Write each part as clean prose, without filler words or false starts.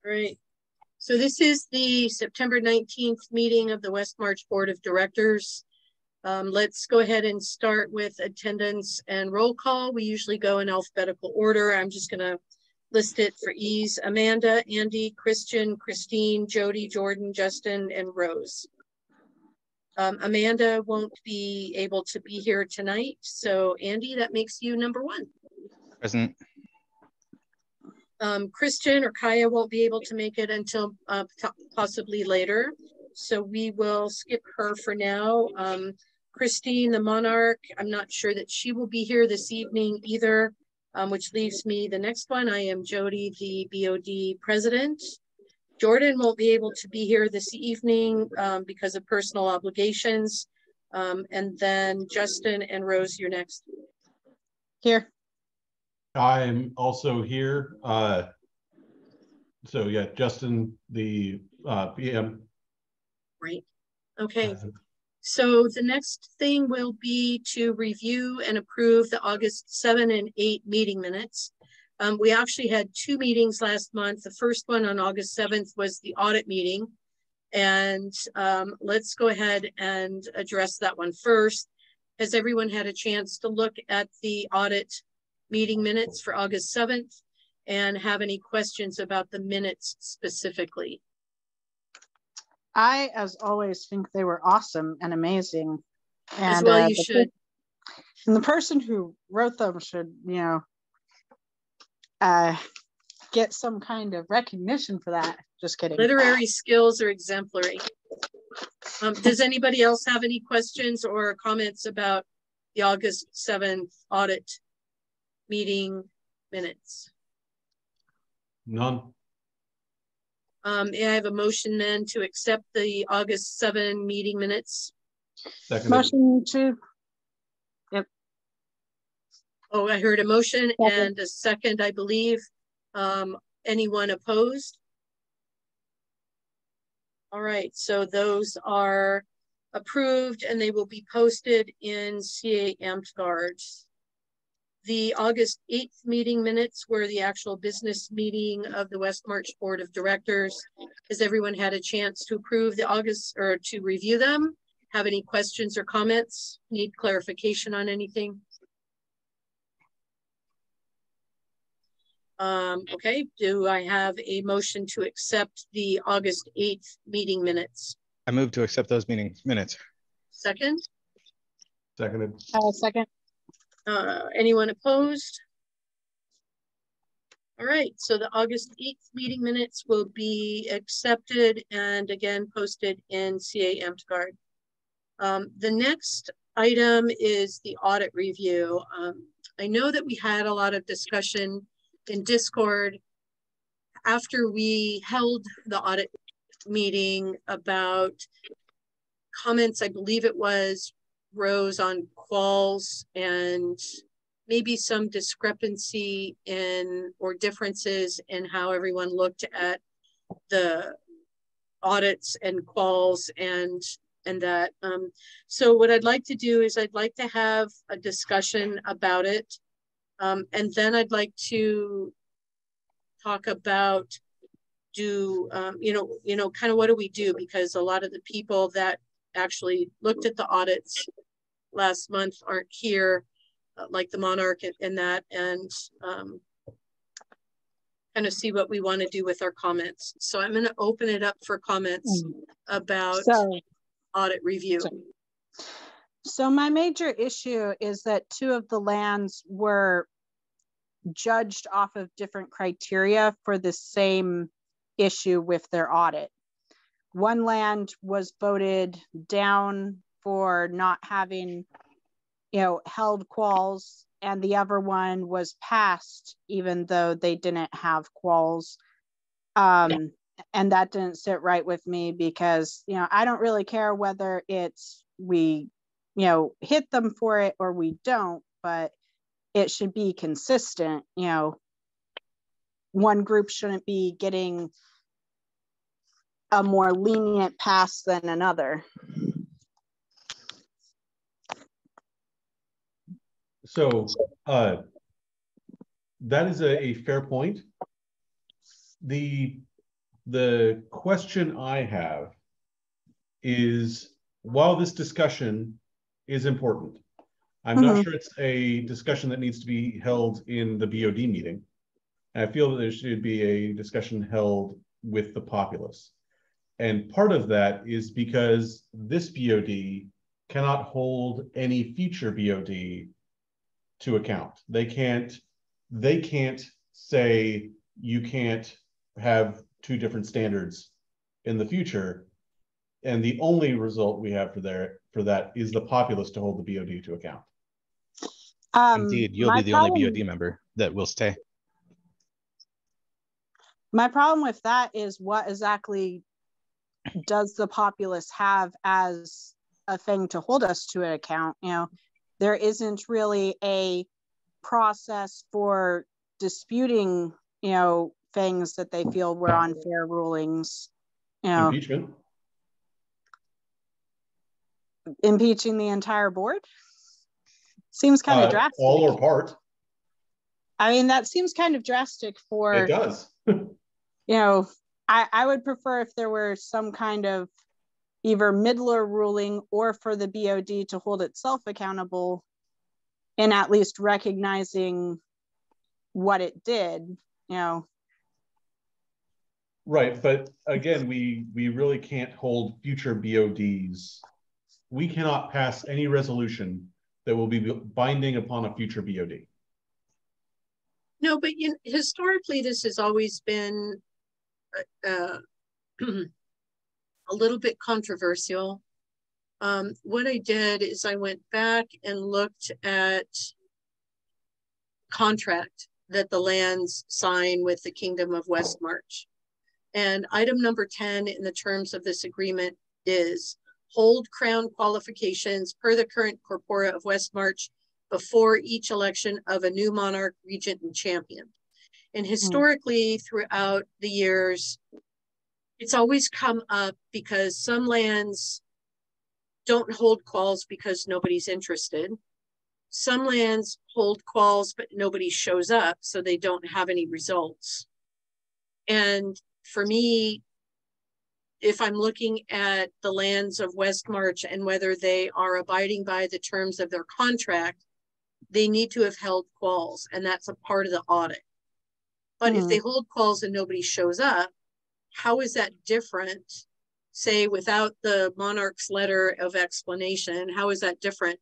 All right. So this is the September 19th meeting of the West March Board of Directors. Let's go ahead and start with attendance and roll call. We usually go in alphabetical order. I'm just going to list it for ease. Amanda, Andy, Christian, Christine, Jody, Jordan, Justin, and Rose. Amanda won't be able to be here tonight. So Andy, that makes you number one. Present. Christian or Kaya won't be able to make it until possibly later. So we will skip her for now. Christine, the Monarch, I'm not sure that she will be here this evening either, which leaves me the next one. I am Jody, the BOD president. Jordan won't be able to be here this evening because of personal obligations. And then Justin and Rose, you're next. Here. I'm also here. So yeah, Justin, the PM. Right. Okay. So the next thing will be to review and approve the August 7 and 8 meeting minutes. We actually had two meetings last month. The first one on August 7th was the audit meeting. And let's go ahead and address that one first. Has everyone had a chance to look at the audit meeting minutes for August 7th and have any questions about the minutes specifically? I, as always, think they were awesome and amazing. And as well, you should. And the person who wrote them should, you know, get some kind of recognition for that. Just kidding. Literary skills are exemplary. Does anybody else have any questions or comments about the August 7th audit meeting minutes? None. May I have a motion then to accept the August 7 meeting minutes? Seconded. Motion to. Yep. Oh, I heard a motion Second. And a second, I believe. Anyone opposed? All right, so those are approved and they will be posted in CA AmpGuard. The August 8th meeting minutes were the actual business meeting of the West March Board of Directors. Has everyone had a chance to approve the August or to review them? Have any questions or comments? Need clarification on anything? Okay, do I have a motion to accept the August 8th meeting minutes? I move to accept those meeting minutes. Second? Seconded. Second. Anyone opposed? All right, so the August 8th meeting minutes will be accepted and again posted in CA AmpGuard. The next item is the audit review. I know that we had a lot of discussion in Discord after we held the audit meeting about comments, I believe it was Rose, on quals and maybe some discrepancy in or differences in how everyone looked at the audits and quals and that. So what I'd like to do is I'd like to have a discussion about it. And then I'd like to talk about kind of what do we do, because a lot of the people that actually looked at the audits last month aren't here, like the Monarch and that, and kind of see what we want to do with our comments. So I'm going to open it up for comments about audit review. So my major issue is that two of the lands were judged off of different criteria for the same issue with their audit. One land was voted down for not having, held quals, and the other one was passed even though they didn't have quals. And that didn't sit right with me because, I don't really care whether it's we, hit them for it or we don't, but it should be consistent. One group shouldn't be getting a more lenient pass than another. So that is a fair point. The the question I have is, while this discussion is important, I'm not sure it's a discussion that needs to be held in the BOD meeting. I feel that there should be a discussion held with the populace. And part of that is because this BOD cannot hold any future BOD to account. They can't say you can't have two different standards in the future. And the only result we have for that is the populace to hold the BOD to account. Indeed, you'll be the only BOD member that will stay. My problem with that is, what exactly does the populace have as a thing to hold us to an account? You know, there isn't really a process for disputing, you know, things that they feel were unfair rulings. You know, Impeachment. Impeaching the entire board seems kind of drastic. All or part. I mean, that seems kind of drastic for. It does. You know, I would prefer if there were some kind of either middler ruling, or for the BOD to hold itself accountable and at least recognizing what it did, you know. Right, but again, we really can't hold future BODs. We cannot pass any resolution that will be binding upon a future BOD. No, but historically, this has always been a little bit controversial. What I did is I went back and looked at contract that the lands sign with the Kingdom of West March. And item number 10 in the terms of this agreement is hold crown qualifications per the current corpora of West March before each election of a new monarch, regent, and champion. And historically, throughout the years, it's always come up because some lands don't hold quals because nobody's interested. Some lands hold quals, but nobody shows up, so they don't have any results. And for me, if I'm looking at the lands of West March and whether they are abiding by the terms of their contract, they need to have held quals, and that's a part of the audit. But if they hold quals and nobody shows up, how is that different? Say, without the monarch's letter of explanation, how is that different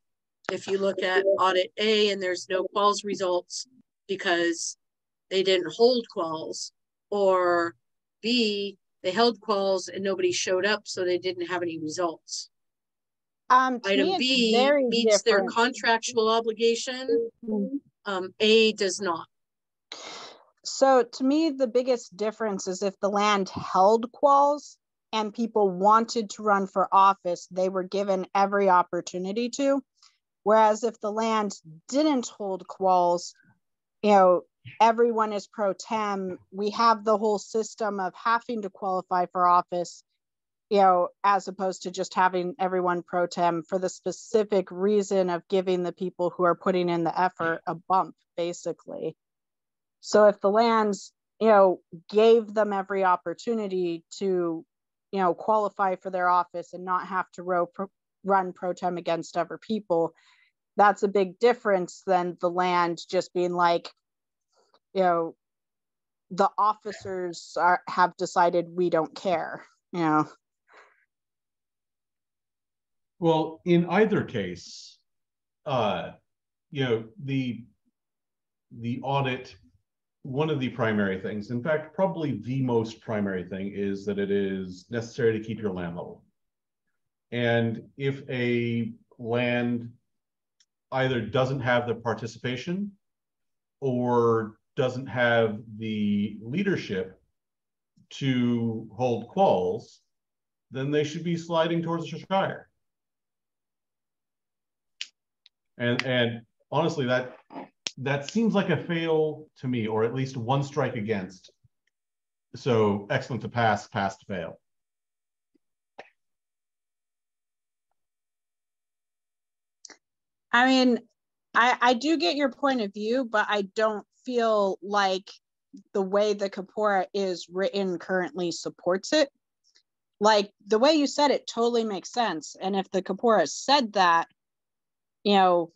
if you look at audit A and there's no quals results because they didn't hold quals, or B, they held quals and nobody showed up, so they didn't have any results? Item B meets their contractual obligation. A does not. So to me, the biggest difference is if the land held quals and people wanted to run for office, they were given every opportunity to. Whereas if the land didn't hold quals, you know, everyone is pro tem. We have the whole system of having to qualify for office, you know, as opposed to just having everyone pro tem for the specific reason of giving the people who are putting in the effort a bump, basically. So if the lands, you know, gave them every opportunity to, you know, qualify for their office and not have to run pro tem against other people, that's a big difference than the land just being like, you know, the officers have decided we don't care, you know. Well, in either case, you know, the audit, one of the primary things, in fact, probably the most primary thing, is that it is necessary to keep your land level. And if a land either doesn't have the participation or doesn't have the leadership to hold quals, then they should be sliding towards the Shire. And honestly, that seems like a fail to me, or at least one strike against. So excellent to pass, pass to fail. I mean, I do get your point of view, but I don't feel like the way the Kapora is written currently supports it. Like the way you said it totally makes sense. And if the Kapora said that, you know,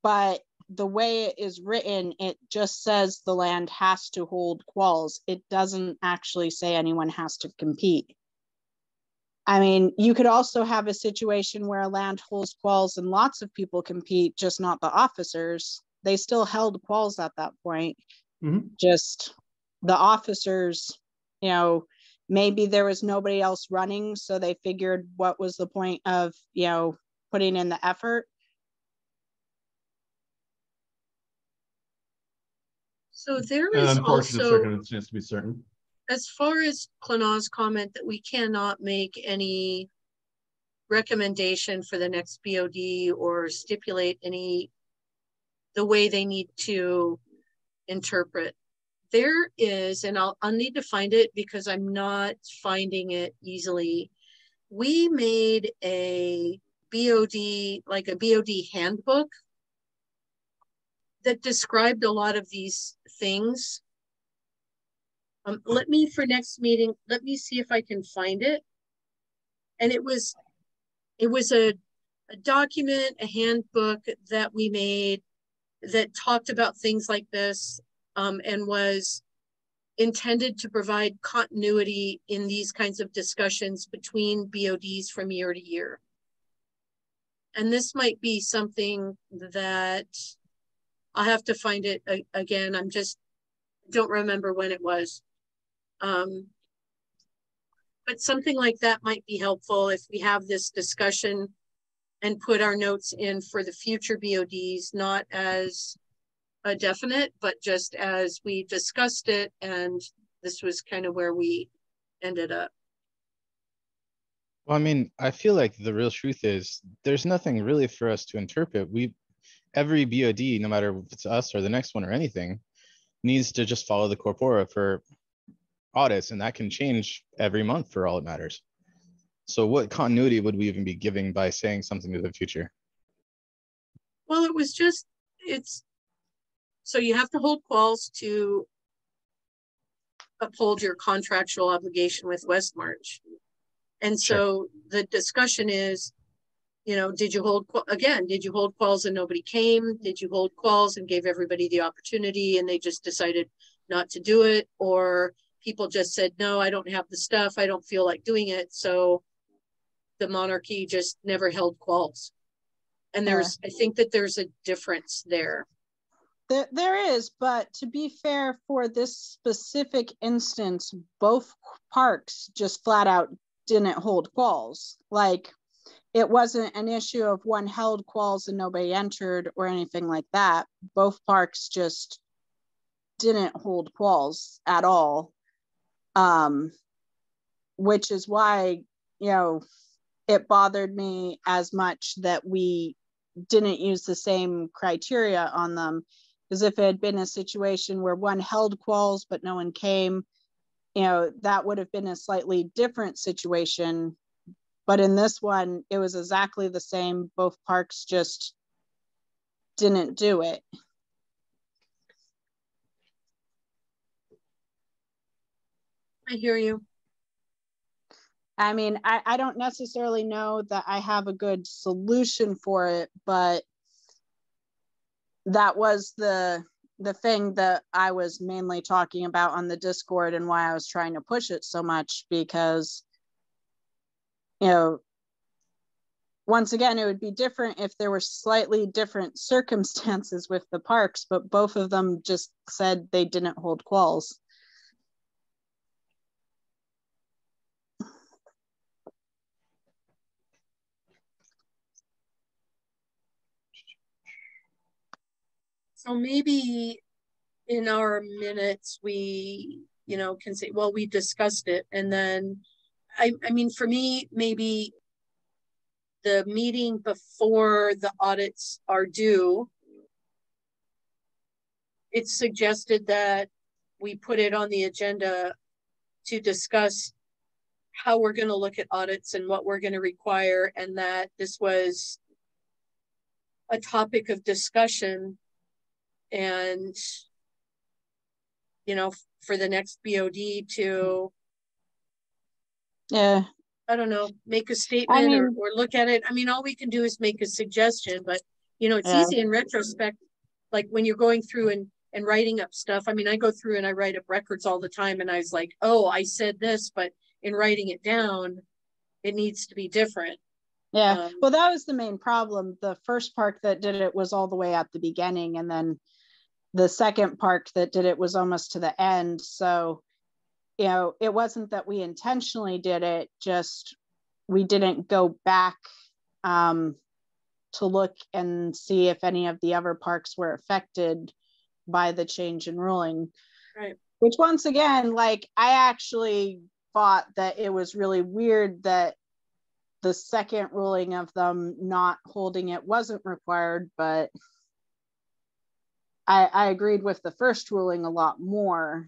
but the way it is written, it just says the land has to hold quals. It doesn't actually say anyone has to compete. I mean, you could also have a situation where a land holds quals and lots of people compete, just not the officers. They still held quals at that point. Mm-hmm. Just the officers, you know, maybe there was nobody else running, so they figured what was the point of, you know, putting in the effort. So there is unfortunate also circumstances to be certain. As far as Clenaw's comment that we cannot make any recommendation for the next BOD or stipulate the way they need to interpret. There is, and I'll need to find it because I'm not finding it easily. We made a BOD, like a BOD handbook that described a lot of these things. Let me, for next meeting, let me see if I can find it. And it was a document, a handbook that we made that talked about things like this, and was intended to provide continuity in these kinds of discussions between BODs from year to year. And this might be something that I'll have to find it again. I'm just don't remember when it was. But something like that might be helpful if we have this discussion and put our notes in for the future BODs, not as a definite, but just as we discussed it, and this was kind of where we ended up. Well, I mean, I feel like the real truth is there's nothing really for us to interpret. Every BOD, no matter if it's us or the next one or anything, needs to just follow the corpora for audits, and that can change every month for all it matters. So what continuity would we even be giving by saying something to the future? Well, so you have to hold quals to uphold your contractual obligation with Westmarch. And so the discussion is, you know, did you hold quals and nobody came? Did you hold quals and gave everybody the opportunity and they just decided not to do it? Or people just said, no, I don't have the stuff. I don't feel like doing it. So the monarchy just never held quals. And I think that there's a difference there. There is, but to be fair, for this specific instance, both parks just flat out didn't hold quals. Like, it wasn't an issue of one held quals and nobody entered or anything like that. Both parks just didn't hold quals at all, which is why, you know, it bothered me as much that we didn't use the same criteria on them. Because if it had been a situation where one held quals but no one came, you know, that would have been a slightly different situation. But in this one, it was exactly the same. Both parks just didn't do it. I hear you. I mean, I don't necessarily know that I have a good solution for it, but that was the thing that I was mainly talking about on the Discord and why I was trying to push it so much, because, you know, once again, it would be different if there were slightly different circumstances with the parks, but both of them just said they didn't hold quals. So maybe in our minutes, we, you know, can say, well, we discussed it. And then, I mean, for me, maybe the meeting before the audits are due, it's suggested that we put it on the agenda to discuss how we're going to look at audits and what we're going to require, and that this was a topic of discussion. And you know, for the next BOD to, Yeah. I don't know, make a statement I mean, or look at it. I mean, all we can do is make a suggestion, but, you know, it's yeah. easy in retrospect, like when you're going through and writing up stuff. I mean, I go through and I write up records all the time, and I was like, oh, I said this, but in writing it down, it needs to be different. Yeah, well, that was the main problem. The first park that did it was all the way at the beginning, and then the second park that did it was almost to the end. So, you know, it wasn't that we intentionally did it, just we didn't go back to look and see if any of the other parks were affected by the change in ruling. Right. Which, once again, like, I actually thought that it was really weird that the second ruling of them not holding it wasn't required, but I agreed with the first ruling a lot more.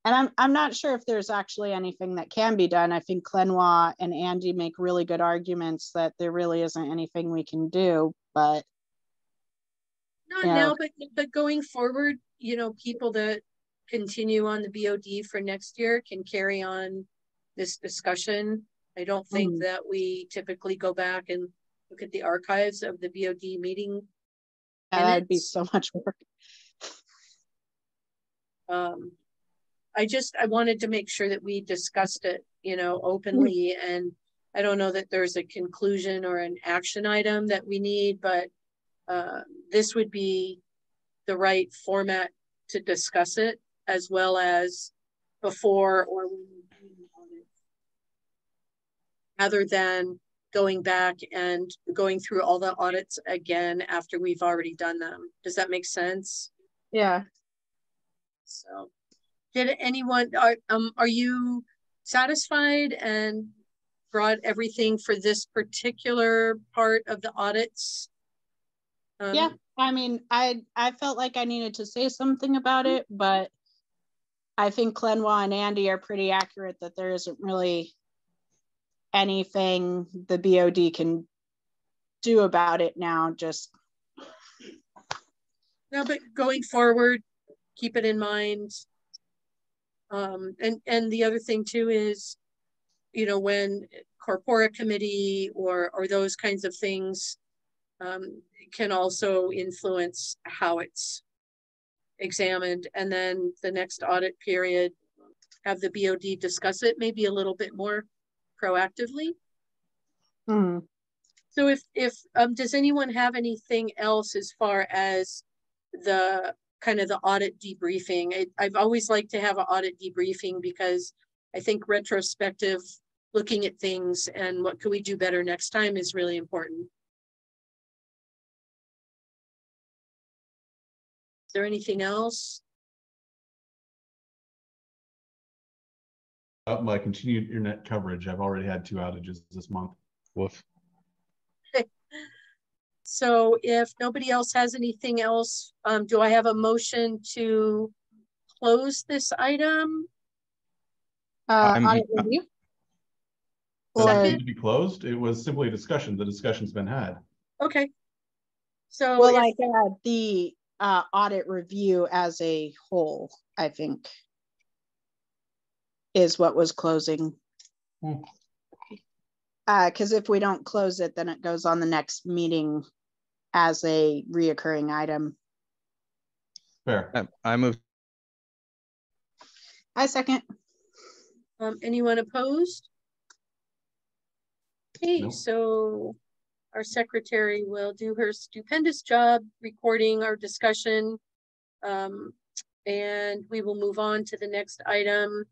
And I'm not sure if there's actually anything that can be done. I think Clenois and Andy make really good arguments that there really isn't anything we can do, but not now, but going forward, you know, people that continue on the BOD for next year can carry on this discussion. I don't think that we typically go back and look at the archives of the BOD meeting. That'd be so much work. I wanted to make sure that we discussed it, you know, openly, and I don't know that there's a conclusion or an action item that we need, but this would be the right format to discuss it, as well as before or when we do audit, rather than going back and going through all the audits again after we've already done them. Does that make sense? Yeah. So, did anyone, are you satisfied and brought everything for this particular part of the audits? Yeah, I mean, I felt like I needed to say something about it, but I think Clenois and Andy are pretty accurate that there isn't really anything the BOD can do about it now. Just no, but going forward, keep it in mind. And the other thing too is, you know, when corpora committee or those kinds of things can also influence how it's examined, and then the next audit period, have the BOD discuss it maybe a little bit more proactively. So if does anyone have anything else as far as the kind of the audit debriefing? I've always liked to have an audit debriefing because I think retrospective looking at things and what can we do better next time is really important. Is there anything else? My continued internet coverage. I've already had 2 outages this month. Woof. Okay. So if nobody else has anything else, do I have a motion to close this item? Audit review? Does it need to be closed? It was simply a discussion. The discussion's been had. Okay. So well, like the audit review as a whole, I think, is what was closing. Because if we don't close it, then it goes on the next meeting as a reoccurring item. Fair. I move. I second. Anyone opposed? Okay, Nope. So our secretary will do her stupendous job recording our discussion. And we will move on to the next item,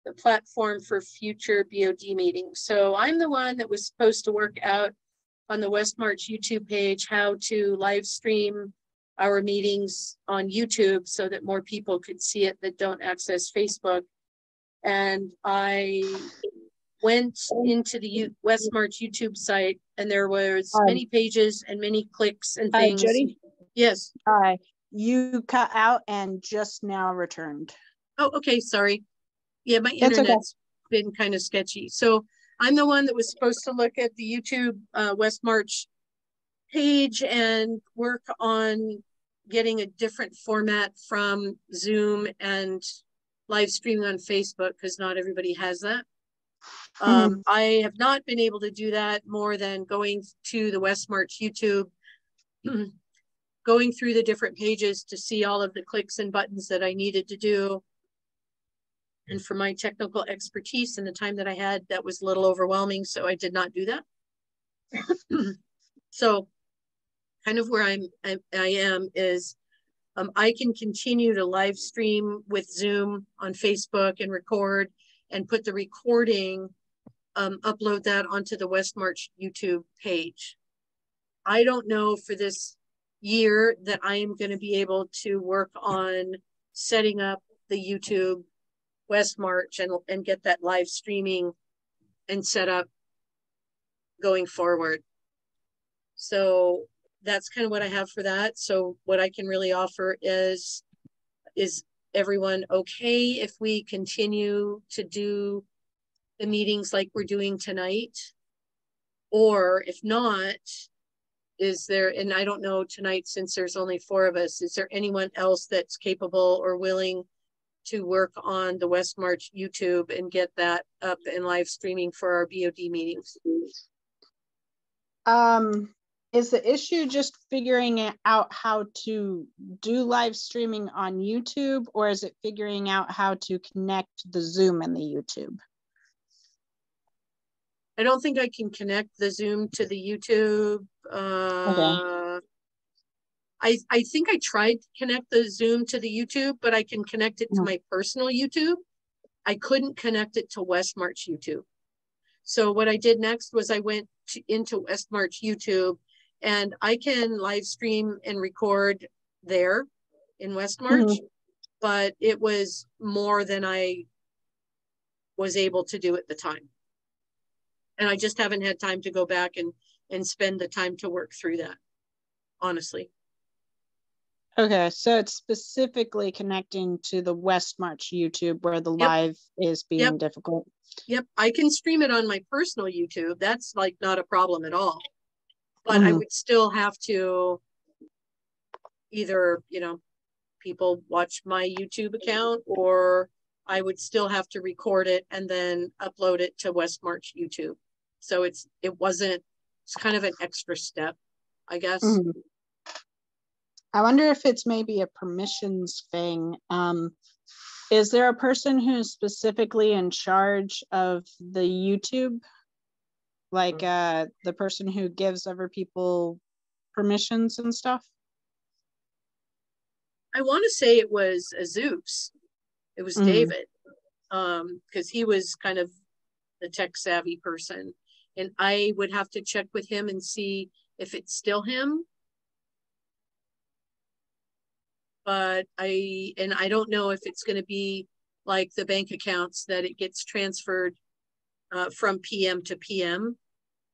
the platform for future BOD meetings. So I'm the one that was supposed to work out on the West March YouTube page how to live stream our meetings on YouTube so that more people could see it that don't access Facebook. And I went into the West March YouTube site, and there was many pages and many clicks and things. Jody? Yes. You cut out and just now returned. Oh, okay. Sorry. Yeah, my internet's been kind of sketchy. So I'm the one that was supposed to look at the YouTube West March page and work on getting a different format from Zoom and live streaming on Facebook, because not everybody has that. I have not been able to do that more than going to the West March YouTube, going through the different pages to see all of the clicks and buttons that I needed to do. And for my technical expertise and the time that I had, that was a little overwhelming, so I did not do that. So kind of where I am is I can continue to live stream with Zoom on Facebook and record and put the recording, upload that onto the West March YouTube page. I don't know for this year that I am going to be able to work on setting up the YouTube West March and get that live streaming and set up going forward. So that's kind of what I have for that. So what I can really offer is everyone okay if we continue to do the meetings like we're doing tonight? Or if not, is there, and I don't know tonight, since there's only 4 of us, is there anyone else that's capable or willing to work on the West March YouTube and get that up and live streaming for our BOD meetings? Is the issue just figuring out how to do live streaming on YouTube, or is it figuring out how to connect the Zoom and the YouTube? I don't think I can connect the Zoom to the YouTube. Okay. I think I tried to connect the Zoom to the YouTube, but I can connect it to my personal YouTube. I couldn't connect it to West March YouTube. So what I did next was I went into West March YouTube, and I can live stream and record there in West March, but it was more than I was able to do at the time. And I just haven't had time to go back and spend the time to work through that, honestly. Okay, so it's specifically connecting to the West March YouTube where the live is being difficult. Yep, I can stream it on my personal YouTube. That's like not a problem at all. But I would still have to either, people watch my YouTube account, or I would still have to record it and then upload it to West March YouTube. So it's kind of an extra step, I guess. I wonder if it's maybe a permissions thing. Is there a person who's specifically in charge of the YouTube? Like the person who gives other people permissions and stuff? I want to say it was Zeus. It was David, because he was kind of the tech savvy person. And I would have to check with him and see if it's still him. But I don't know if it's going to be like the bank accounts that it gets transferred from PM to PM.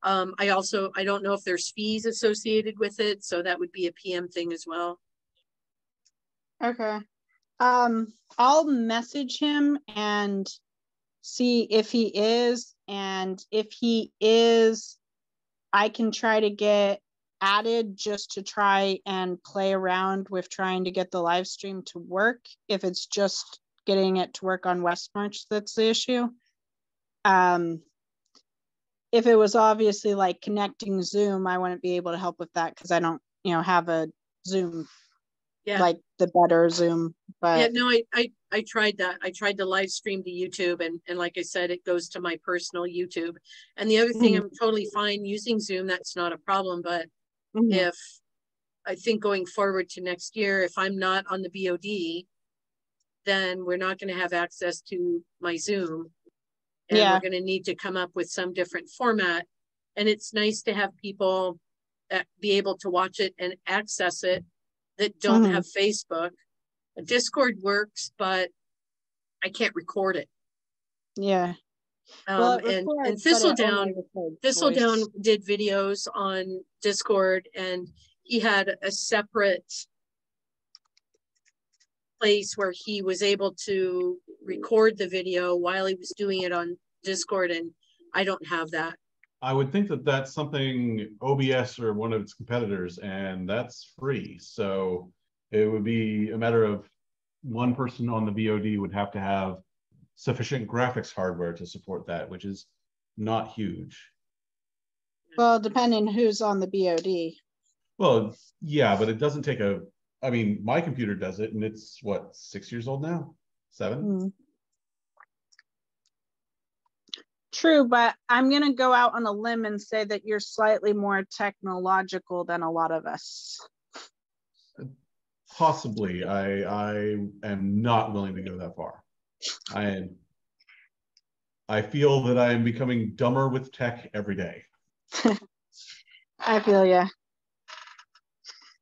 I don't know if there's fees associated with it, so that would be a PM thing as well. Okay. I'll message him and see if he is, and if he is, I can try to get added just to try and play around with trying to get the live stream to work. If it's just getting it to work on West March that's the issue. If it was obviously like connecting Zoom, I wouldn't be able to help with that because I don't, have a Zoom, like the better Zoom. But no, I tried that. I tried to live stream to YouTube, and like I said, it goes to my personal YouTube. And the other thing, I'm totally fine using Zoom. That's not a problem. But if I think going forward to next year, if I'm not on the BOD, then we're not going to have access to my Zoom. And we're going to need to come up with some different format. And it's nice to have people that be able to watch it and access it that don't have Facebook. Discord works, but I can't record it. Yeah. And Thistledown did videos on Discord, and he had a separate place where he was able to record the video while he was doing it on Discord, and I don't have that. I would think that that's something OBS or one of its competitors, and that's free. So It would be a matter of one person on the BOD would have to have sufficient graphics hardware to support that, which is not huge. Well, depending who's on the BOD. Well, yeah, but it doesn't take a, I mean, my computer does it and it's what, 6 years old now? 7? Hmm. True, but I'm going to go out on a limb and say that you're slightly more technological than a lot of us. Possibly. I am not willing to go that far. I feel that I am becoming dumber with tech every day. I feel ya.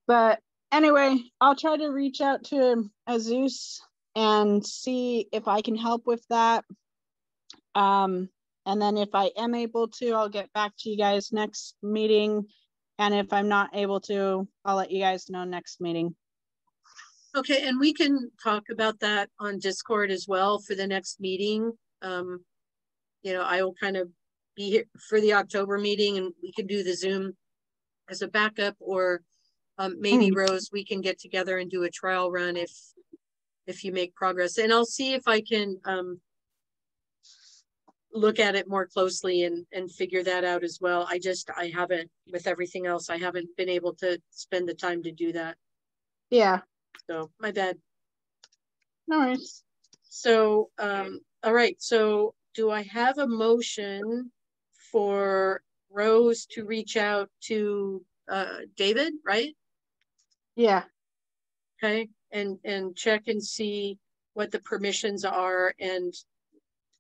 But anyway, I'll try to reach out to Azus and see if I can help with that. And then if I am able to, I'll get back to you guys next meeting. And if I'm not able to, I'll let you guys know next meeting. Okay, and we can talk about that on Discord as well for the next meeting. You know, I will kind of be here for the October meeting, and we can do the Zoom as a backup, or maybe Rose, we can get together and do a trial run if you make progress. And I'll see if I can look at it more closely and figure that out as well. I haven't, with everything else, I haven't been able to spend the time to do that. Yeah. So my bad. No worries. So, all right. So do I have a motion for Rose to reach out to David, right? Yeah. Okay. And check and see what the permissions are, and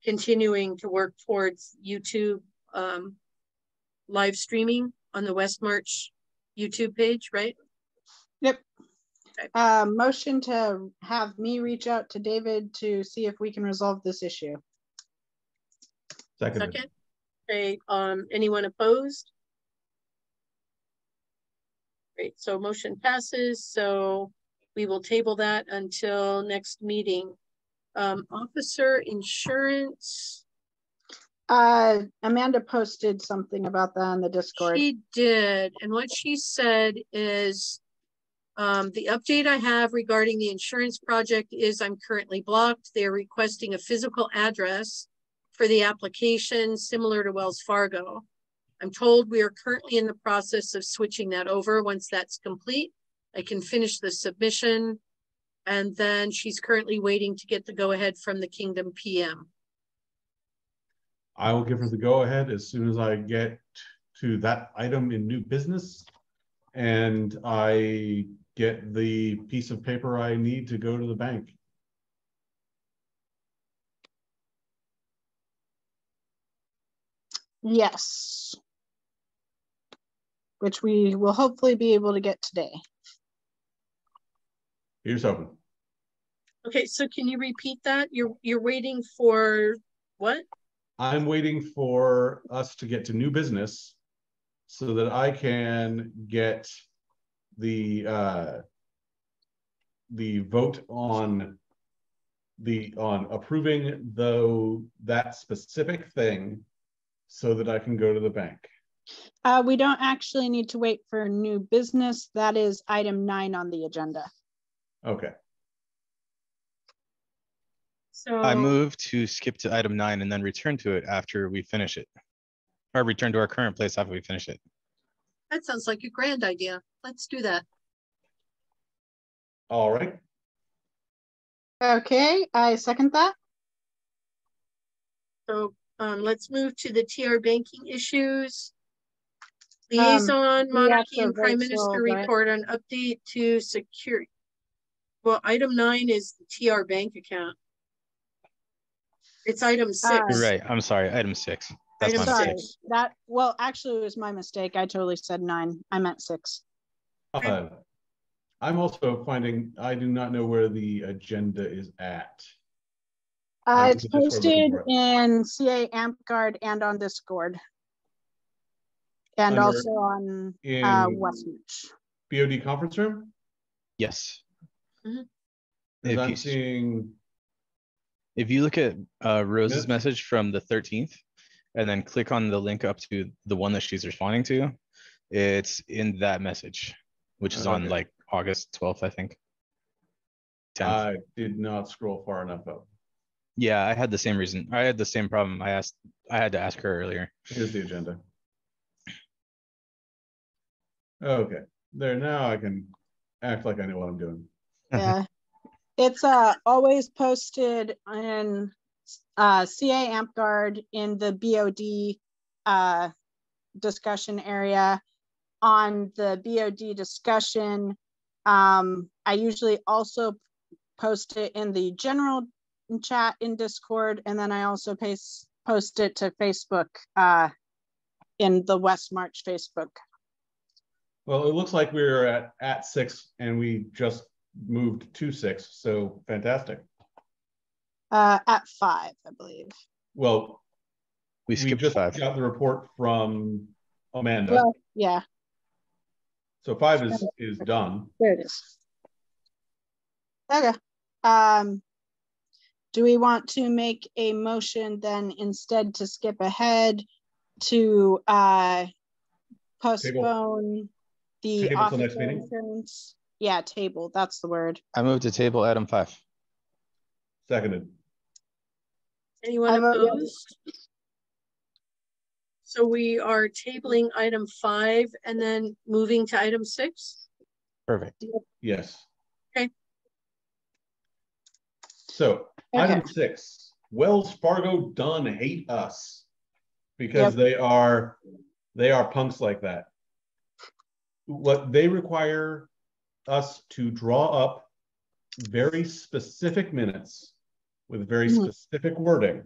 continuing to work towards YouTube live streaming on the West March YouTube page, right? Yep. Okay. Motion to have me reach out to David to see if we can resolve this issue. Second. Okay. Anyone opposed? Great. So motion passes. So we will table that until next meeting. Officer insurance. Amanda posted something about that on the Discord. She did. And what she said is, the update I have regarding the insurance project is I'm currently blocked. They're requesting a physical address for the application similar to Wells Fargo. I'm told we are currently in the process of switching that over. Once that's complete, I can finish the submission. And then she's currently waiting to get the go-ahead from the Kingdom PM. I will give her the go-ahead as soon as I get to that item in new business and I get the piece of paper I need to go to the bank. Yes. Which we will hopefully be able to get today. Here's hoping. Okay, so can you repeat that? You're waiting for what? I'm waiting for us to get to new business so that I can get the vote on approving that specific thing so that I can go to the bank. We don't actually need to wait for new business. That is item 9 on the agenda. Okay. So I move to skip to item 9 and then return to it after we finish it, or return to our current place after we finish it. that sounds like a grand idea. Let's do that. All right. Okay, I second that. So let's move to the TR banking issues. Liaison, monarchy, and Prime Minister report on update to security. Well, item 9 is the TR bank account. It's item 6. Right. I'm sorry. Item 6. That's Item my mistake. six. That, well, actually, it was my mistake. I totally said 9. I meant 6. I'm also finding I do not know where the agenda is at. It's posted in CA AmpGuard and on Discord. And also on Westmarch. BOD conference room? Yes. Because I'm seeing... If you look at Rose's message from the 13th, and then click on the link up to the one that she's responding to, it's in that message, which is on like August 12th, I think. 10th. I did not scroll far enough up. Yeah, I had the same reason. I had the same problem. I had to ask her earlier. Here's the agenda. Okay, there, now I can act like I know what I'm doing. Yeah. It's always posted in CA AmpGuard in the BOD discussion area. On the BOD discussion, I usually also post it in the general chat in Discord, and then I also post it to Facebook in the West March Facebook. Well, it looks like we're at 6 and we just moved to 6, so fantastic. At 5, I believe. Well, we skipped just 5. Got the report from Amanda. Well, yeah. So 5 is done. There it is. Okay. Do we want to make a motion then instead to skip ahead to postpone the table next meeting? insurance? Yeah, table. That's the word. I moved to table item 5. Seconded. Anyone opposed? So we are tabling item 5 and then moving to item 6? Perfect. Yes. Okay. So item 6, Wells Fargo done hate us because they are punks like that. What they require us to draw up very specific minutes with very specific wording.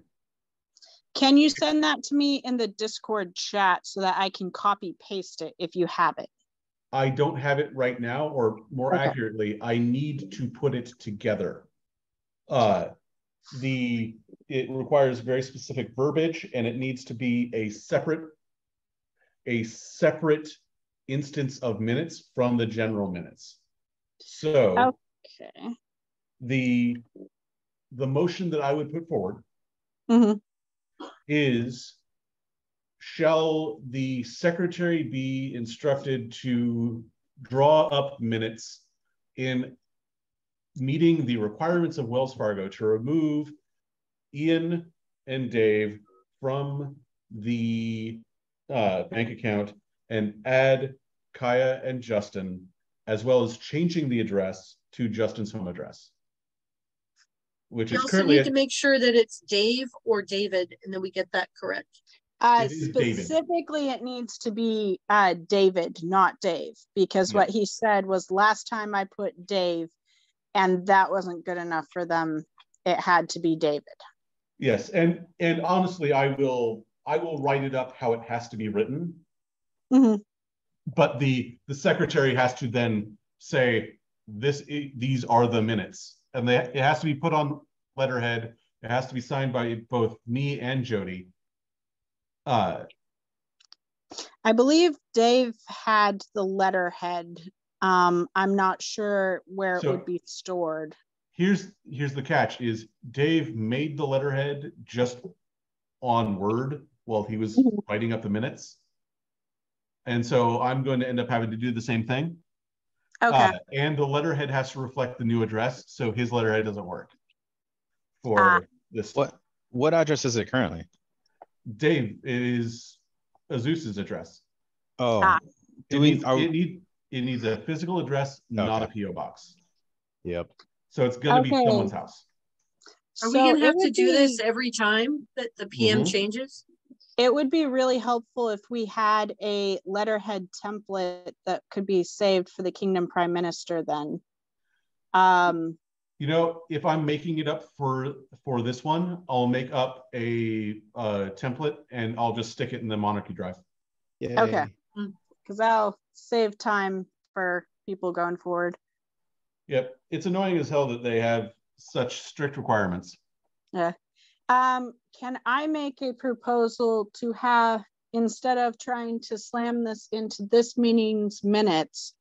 Can you send that to me in the Discord chat so that I can copy paste it if you have it? I don't have it right now, or more accurately, I need to put it together. It requires very specific verbiage, and it needs to be a separate instance of minutes from the general minutes. So the motion that I would put forward is, shall the secretary be instructed to draw up minutes in meeting the requirements of Wells Fargo to remove Ian and Dave from the bank account and add Kaya and Justin, as well as changing the address to Justin's home address, which is currently. We also need to make sure that it's Dave or David, and then we get that correct. Specifically, David. It needs to be David, not Dave, because what he said was last time I put Dave, and that wasn't good enough for them. It had to be David. Yes, and honestly, I will write it up how it has to be written. But the secretary has to then say these are the minutes, and it has to be put on letterhead. It has to be signed by both me and Jody. I believe Dave had the letterhead. I'm not sure where it would be stored. Here's the catch: is Dave made the letterhead just on Word while he was writing up the minutes, and so I'm going to end up having to do the same thing. Okay. And the letterhead has to reflect the new address, so his letterhead doesn't work for this. What address is it currently? Dave is Azuz's address. Oh, it needs a physical address, not a PO box. Yep. So it's going to be someone's house. Are we going to have to do this every time that the PM changes? It would be really helpful if we had a letterhead template that could be saved for the Kingdom Prime Minister then. You know, if I'm making it up for this one, I'll make up a template and I'll just stick it in the Monarchy drive. Yay. Okay. Because that'll save time for people going forward. Yep. It's annoying as hell that they have such strict requirements. Yeah. Can I make a proposal to have, instead of trying to slam this into this meeting's minutes,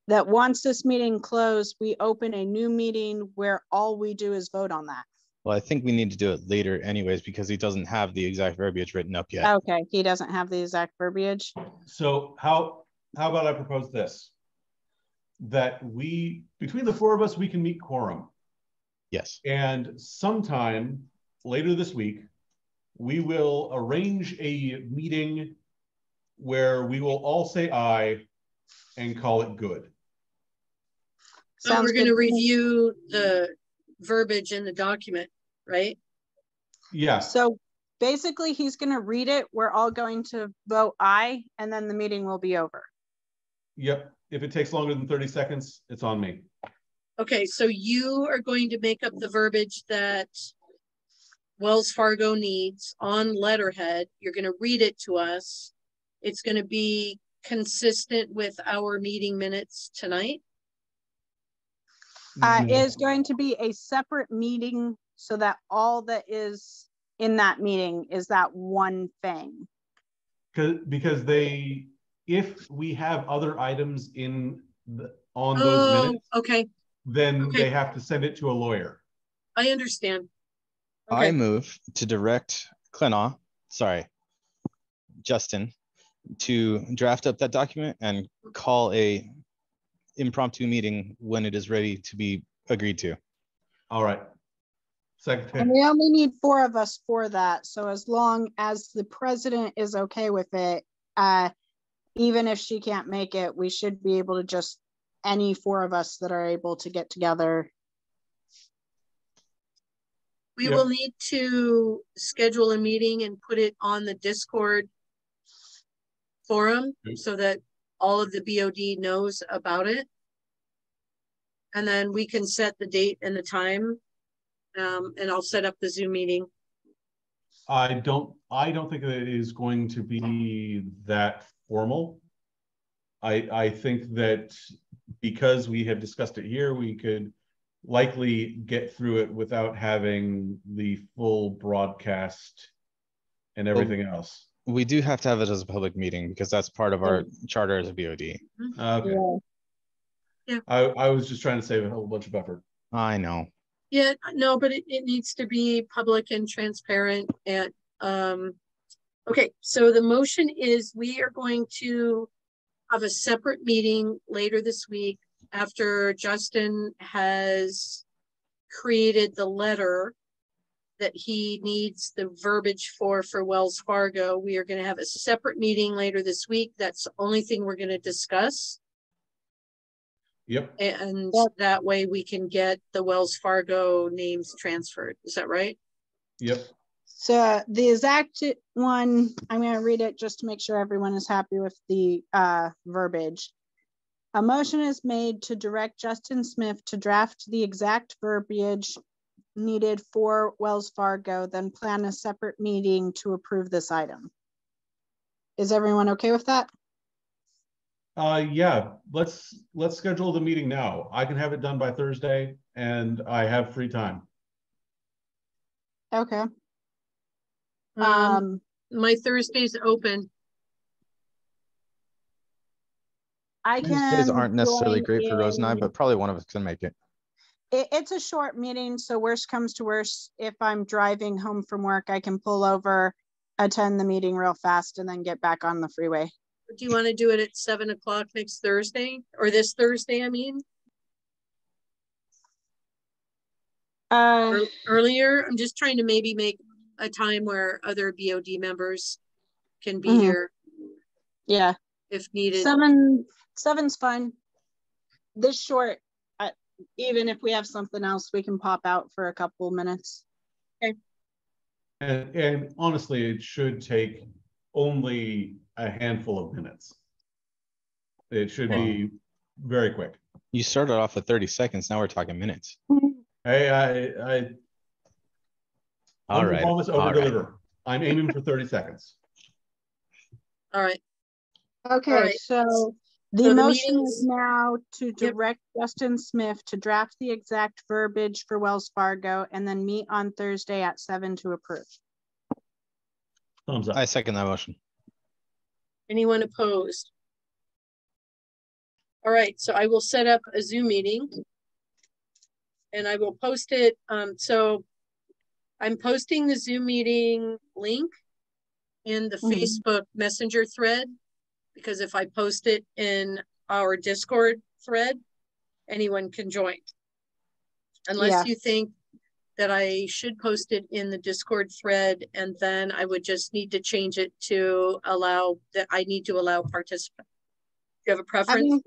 that once this meeting closed, we open a new meeting where all we do is vote on that? Well, I think we need to do it later anyways, because he doesn't have the exact verbiage written up yet. Okay, he doesn't have the exact verbiage. So how about I propose this? That between the 4 of us, we can meet quorum. Yes. And sometime later this week, we will arrange a meeting where we will all say aye and call it good. So we're going to review the verbiage in the document, right? Yeah. So basically he's going to read it. We're all going to vote aye, and then the meeting will be over. Yep. If it takes longer than 30 seconds, it's on me. Okay, so you are going to make up the verbiage that Wells Fargo needs on letterhead. You're going to read it to us. It's going to be consistent with our meeting minutes tonight. It is going to be a separate meeting so that all that is in that meeting is that one thing. Because if we have other items on those minutes, okay, then they have to send it to a lawyer. I understand. Okay. I move to direct Justin, to draft up that document and call a impromptu meeting when it is ready to be agreed to. All right. Second. And we only need 4 of us for that. So as long as the president is okay with it, even if she can't make it, we should be able to just, any 4 of us that are able to get together. We will need to schedule a meeting and put it on the Discord forum so that all of the BOD knows about it. And then we can set the date and the time, and I'll set up the Zoom meeting. I don't think that it is going to be that formal. I think that because we have discussed it here, we could likely get through it without having the full broadcast and everything else. We do have to have it as a public meeting because that's part of our charter as a BOD. Okay. Yeah. I was just trying to save a whole bunch of effort. I know. Yeah, no, but it needs to be public and transparent. And okay, so the motion is we are going to have a separate meeting later this week after Justin has created the letter that he needs the verbiage for Wells Fargo. We are going to have a separate meeting later this week. That's the only thing we're going to discuss. Yep. And that way we can get the Wells Fargo names transferred. Is that right? Yep. So the exact one, I'm going to read it just to make sure everyone is happy with the verbiage. A motion is made to direct Justin Smith to draft the exact verbiage needed for Wells Fargo, then plan a separate meeting to approve this item. Is everyone okay with that? Yeah, let's schedule the meeting now. I can have it done by Thursday and I have free time. Okay. My Thursday's open. Thursdays aren't necessarily great for Rose and I, but probably one of us can make it. It's a short meeting, so worst comes to worst, if I'm driving home from work, I can pull over, attend the meeting real fast, and then get back on the freeway. Do you want to do it at 7 o'clock next Thursday, or this Thursday? I mean, earlier. I'm just trying to maybe make a time where other BOD members can be here. Yeah, if needed. 7's fine. This short, even if we have something else, we can pop out for a couple minutes. Okay. And honestly, it should take only a handful of minutes. It should be very quick. You started off with 30 seconds. Now we're talking minutes. Hey, All right. Promise, over deliver. I'm aiming for 30 seconds. All right. Okay. All right. So the motion is now to direct Justin Smith to draft the exact verbiage for Wells Fargo and then meet on Thursday at 7 to approve. Thumbs up. I second that motion. Anyone opposed? All right, so I will set up a Zoom meeting and I will post it. So I'm posting the Zoom meeting link in the Facebook Messenger thread, because if I post it in our Discord thread, anyone can join. Unless you think that I should post it in the Discord thread, and then I would just need to change it to allow that I need to allow participants. Do you have a preference?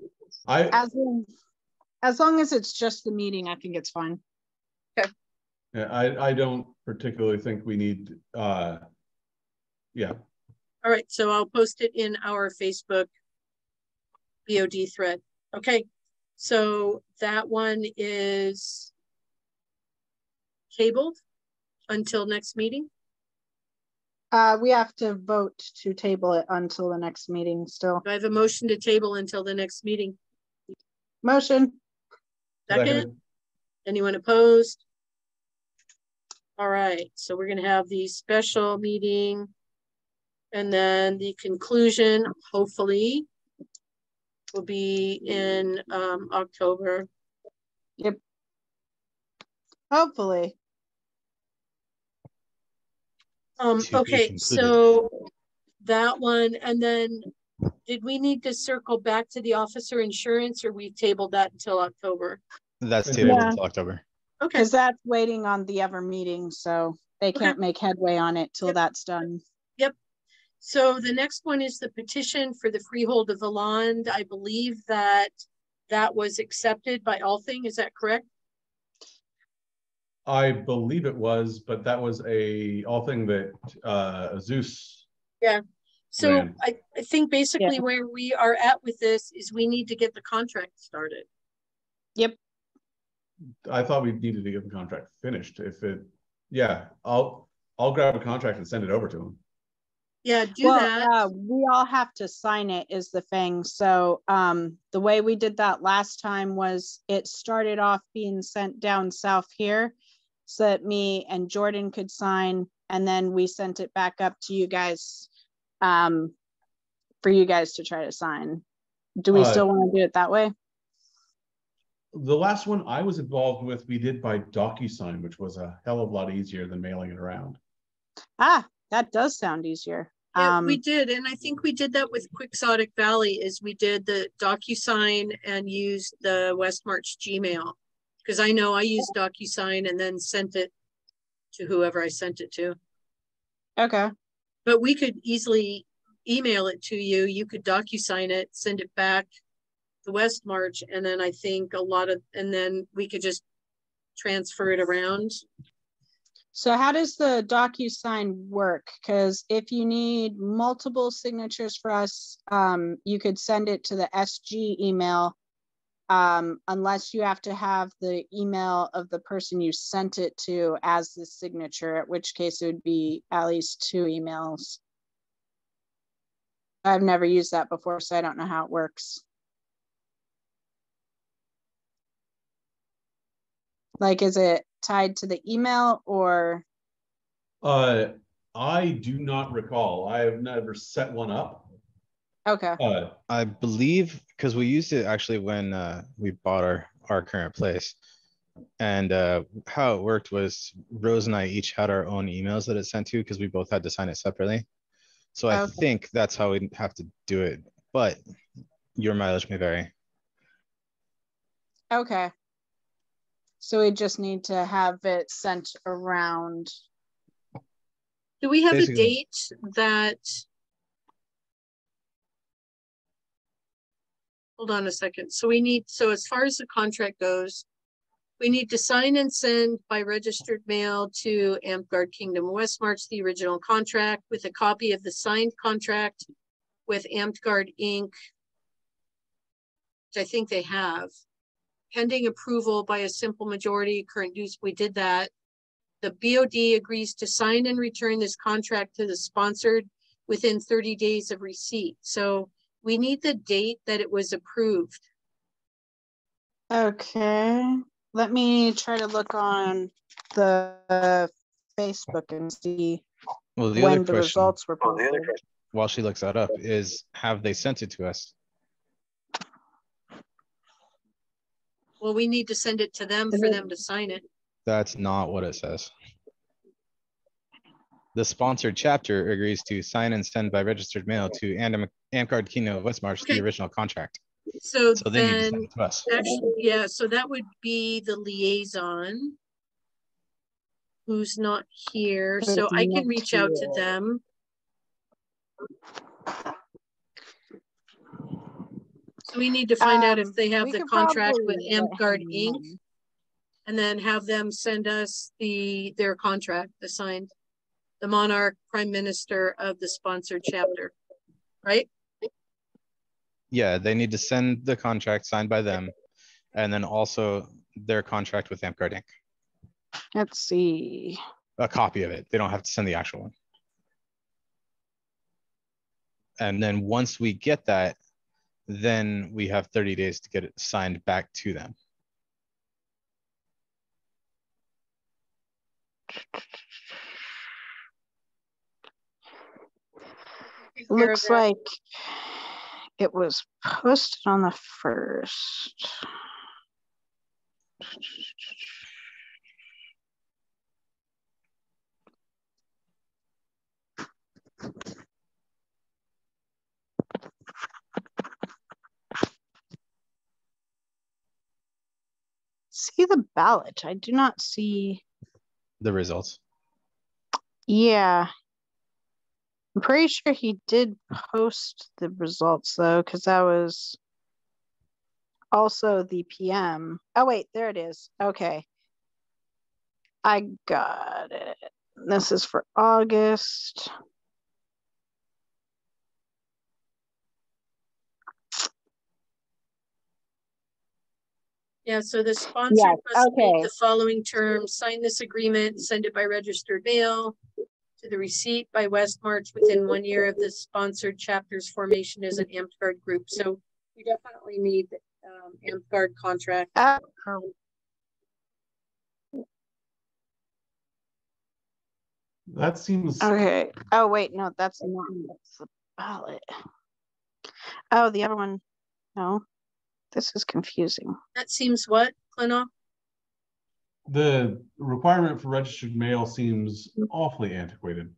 As long as it's just the meeting, I think it's fine. Okay. Yeah, I don't particularly think we need, yeah. All right, so I'll post it in our Facebook BOD thread. Okay, so that one is tabled until next meeting. We have to vote to table it until the next meeting still. Do I have a motion to table until the next meeting? Motion. Second. Anyone opposed? All right, so we're gonna have the special meeting and then the conclusion, hopefully, will be in October. Yep. Hopefully. Okay, so that one, and then did we need to circle back to the officer insurance, or we tabled that until October? That's tabled until October. Okay. Because that's waiting on the other meeting, so they can't make headway on it till that's done. Yep. So the next one is the petition for the freehold of the land. I believe that was accepted by Althing. Is that correct? I believe it was, but that was all thing that Zeus. Yeah. So ran. I think basically where we are at with this is we need to get the contract started. Yep. I thought we needed to get the contract finished. I'll grab a contract and send it over to him. Yeah, do that. We all have to sign it is the thing. So the way we did that last time was it started off being sent down south here so that me and Jordan could sign, and then we sent it back up to you guys for you guys to try to sign. Do we still want to do it that way? The last one I was involved with, we did by DocuSign, which was a hell of a lot easier than mailing it around. That does sound easier. Yeah, we did, and I think we did that with Quixotic Valley. Is we did the DocuSign and used the West March Gmail, because I know I used DocuSign and then sent it to whoever I sent it to. Okay. But we could easily email it to you. You could DocuSign it, send it back to West March, and then I think and then we could just transfer it around. So how does the DocuSign work? Because if you need multiple signatures for us, you could send it to the SG email, unless you have to have the email of the person you sent it to as the signature, at which case it would be at least 2 emails. I've never used that before, so I don't know how it works. Like, is it tied to the email or? I do not recall. I have never set one up. Okay. I believe because we used it actually when we bought our current place, and how it worked was Rose and I each had our own emails that it sent to because we both had to sign it separately. So I think that's how we have to do it, but your mileage may vary. Okay. So we just need to have it sent around. Do we have a date that? Hold on a second. So as far as the contract goes, we need to sign and send by registered mail to Amtgard Kingdom West March the original contract with a copy of the signed contract with Amtgard Inc., which I think they have. Pending approval by a simple majority, current use, we did that. The BOD agrees to sign and return this contract to the sponsored within 30 days of receipt. So we need the date that it was approved. Okay. Let me try to look on the Facebook and see when the results were posted. While she looks that up, is have they sent it to us? Well, we need to send it to them for them to sign it. That's not what it says. The sponsored chapter agrees to sign and send by registered mail to Amtgard Kingdom of West March the original contract. So they need to then, send it to us. actually, yeah, so that would be the liaison who's not here. So I can reach out to them. So we need to find out if they have the contract with AmpGuard Inc. and then have them send us their contract, the Monarch Prime Minister of the sponsored chapter, right? Yeah, they need to send the contract signed by them, and then also their contract with AmpGuard Inc. Let's see. A copy of it. They don't have to send the actual one. And then once we get that, then we have 30 days to get it signed back to them. Looks like it was posted on the 1st. See the ballot. I do not see the results. Yeah. I'm pretty sure he did post the results though, because that was also the PM. Oh wait, there it is. Okay. I got it. This is for August. Yeah, so the sponsor must make the following terms: sign this agreement, send it by registered mail to the receipt by West March within 1 year of the sponsored chapter's formation as an AmpGuard group. So we definitely need AmpGuard contract. That seems okay. Oh wait, no, that's not the ballot. Oh, the other one. No, this is confusing. That seems what, Clinton? The requirement for registered mail seems awfully antiquated.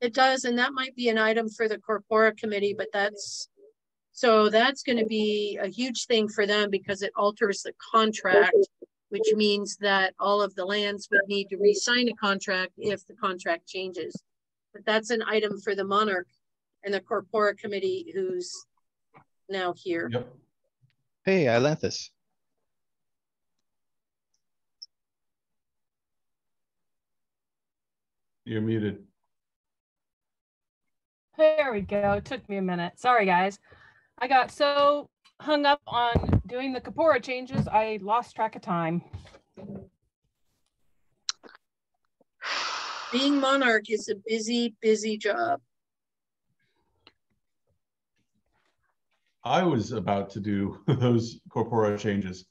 It does, and that might be an item for the Corpora committee, but that's going to be a huge thing for them because it alters the contract, which means that all of the lands would need to re-sign a contract if the contract changes. But that's an item for the Monarch and the Corpora committee who's now here. Yep. Hey, Atlantis. You're muted. There we go. It took me a minute. Sorry, guys. I got so hung up on doing the Corpora changes, I lost track of time. Being Monarch is a busy, busy job. I was about to do those Corpora changes,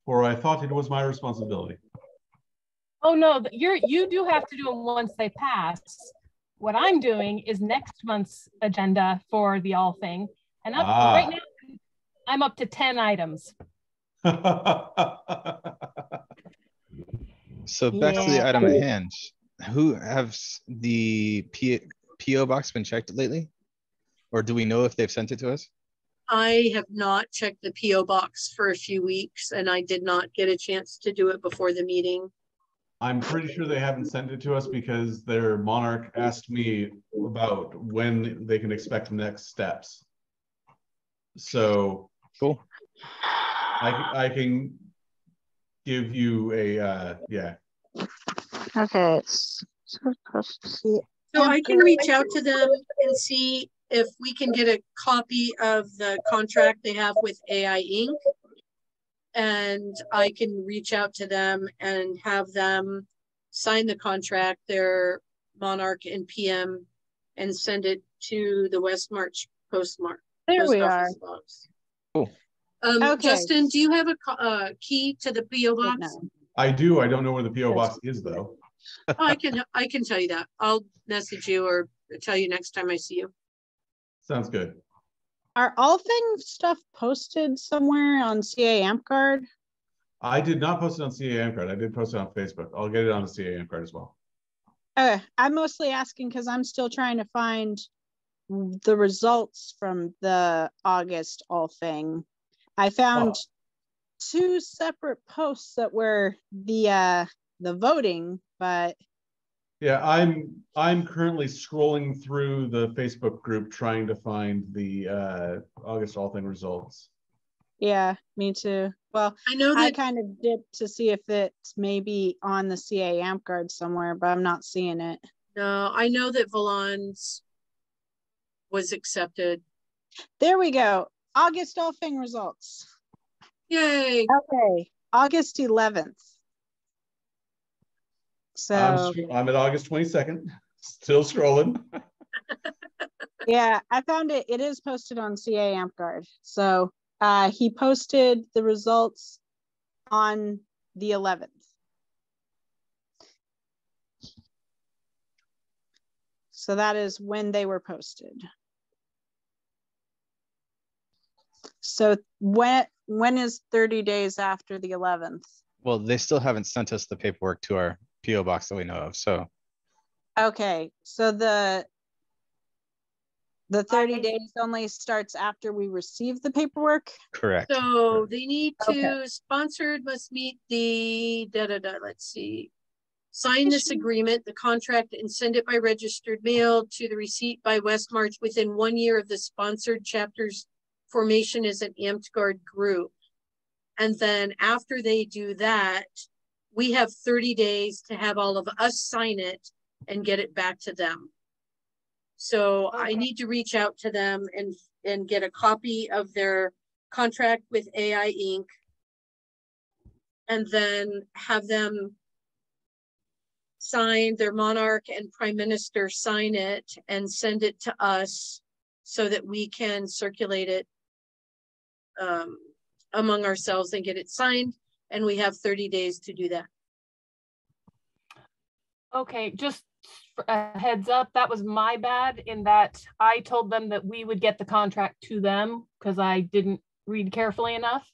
for I thought it was my responsibility. Oh no, you do have to do them once they pass. What I'm doing is next month's agenda for the all thing, and right now I'm up to 10 items. So back to the item at hand. Who has the PO box been checked lately? Or do we know if they've sent it to us? I have not checked the PO box for a few weeks, and I did not get a chance to do it before the meeting. I'm pretty sure they haven't sent it to us because their Monarch asked me about when they can expect the next steps. So cool. I can give you a yeah. Okay, so I can reach out to them and see if we can get a copy of the contract they have with AI Inc. And I can reach out to them and have them sign the contract, their Monarch and PM, and send it to the West March postmark. There we are. Box. Cool. Okay. Justin, do you have a key to the PO box? No. I do. I don't know where the PO box is though. Oh, I can tell you that. I'll message you or tell you next time I see you. Sounds good. Are all thing stuff posted somewhere on CA AmpGuard? I did not post it on CA AmpGuard. I did post it on Facebook. I'll get it on the CA AmpGuard as well. Okay, I'm mostly asking because I'm still trying to find the results from the August all thing. I found two separate posts that were the voting, but yeah, I'm currently scrolling through the Facebook group trying to find the August all thing results. yeah, me too. Well, I know I that kind of dipped to see if it's maybe on the CA AMP card somewhere, but I'm not seeing it. no, I know that Valon's was accepted. There we go. August all thing results. Yay. Okay, August 11th. So I'm at August 22nd, still scrolling. yeah, I found it. It is posted on CA AMP card. So he posted the results on the 11th. So that is when they were posted. So when is 30 days after the 11th? Well, they still haven't sent us the paperwork to our PO box that we know of. So okay, so the 30 days only starts after we receive the paperwork. correct. So they need to sponsored must meet the let's see. Sign this agreement, the contract, and send it by registered mail to the receipt by West March within 1 year of the sponsored chapter's formation as an AMPGUARD group. And then after they do that, we have 30 days to have all of us sign it and get it back to them. So I need to reach out to them and get a copy of their contract with AI Inc. and then have them sign, their monarch and prime minister sign it and send it to us so that we can circulate it among ourselves and get it signed. And we have 30 days to do that. Okay, just a heads up, that was my bad in that I told them that we would get the contract to them because I didn't read carefully enough.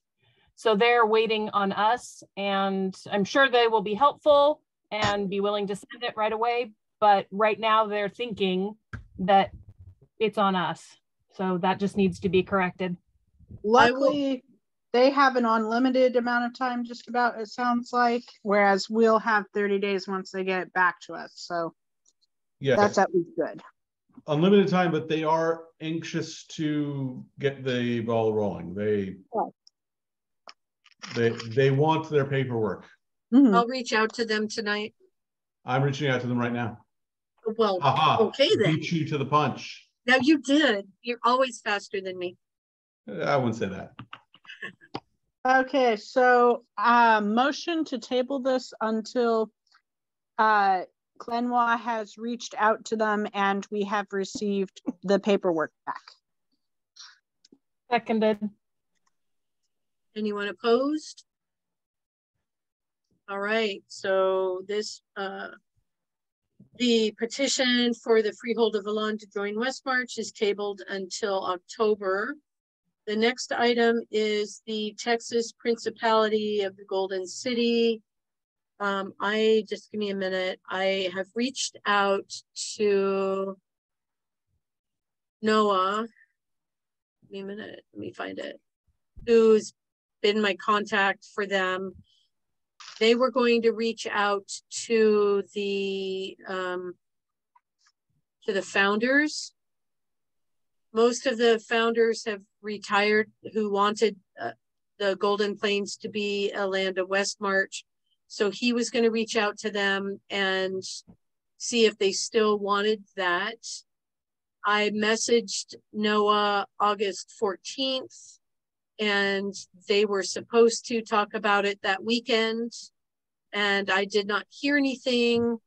So they're waiting on us, and I'm sure they will be helpful and be willing to send it right away. But right now they're thinking that it's on us. So that just needs to be corrected. Luckily, they have an unlimited amount of time, just about, it sounds like, whereas we'll have 30 days once they get it back to us. So yeah, that's at least good. Unlimited time, but they are anxious to get the ball rolling. They want their paperwork. Mm-hmm. I'll reach out to them tonight. I'm reaching out to them right now. Well, okay then. Beat you to the punch. Now you did. You're always faster than me. I wouldn't say that. Okay, so motion to table this until Clenwa has reached out to them and we have received the paperwork back. Seconded. Anyone opposed? All right, so this, the petition for the freehold of Valon to join West March is tabled until October. The next item is the Texas Principality of the Golden City. Just give me a minute. I have reached out to Noah. Give me a minute, let me find it. Who's been my contact for them. They were going to reach out to the founders. Most of the founders have retired who wanted the Golden Plains to be a land of West March. So he was going to reach out to them and see if they still wanted that. I messaged Noah August 14th, and they were supposed to talk about it that weekend, and I did not hear anything.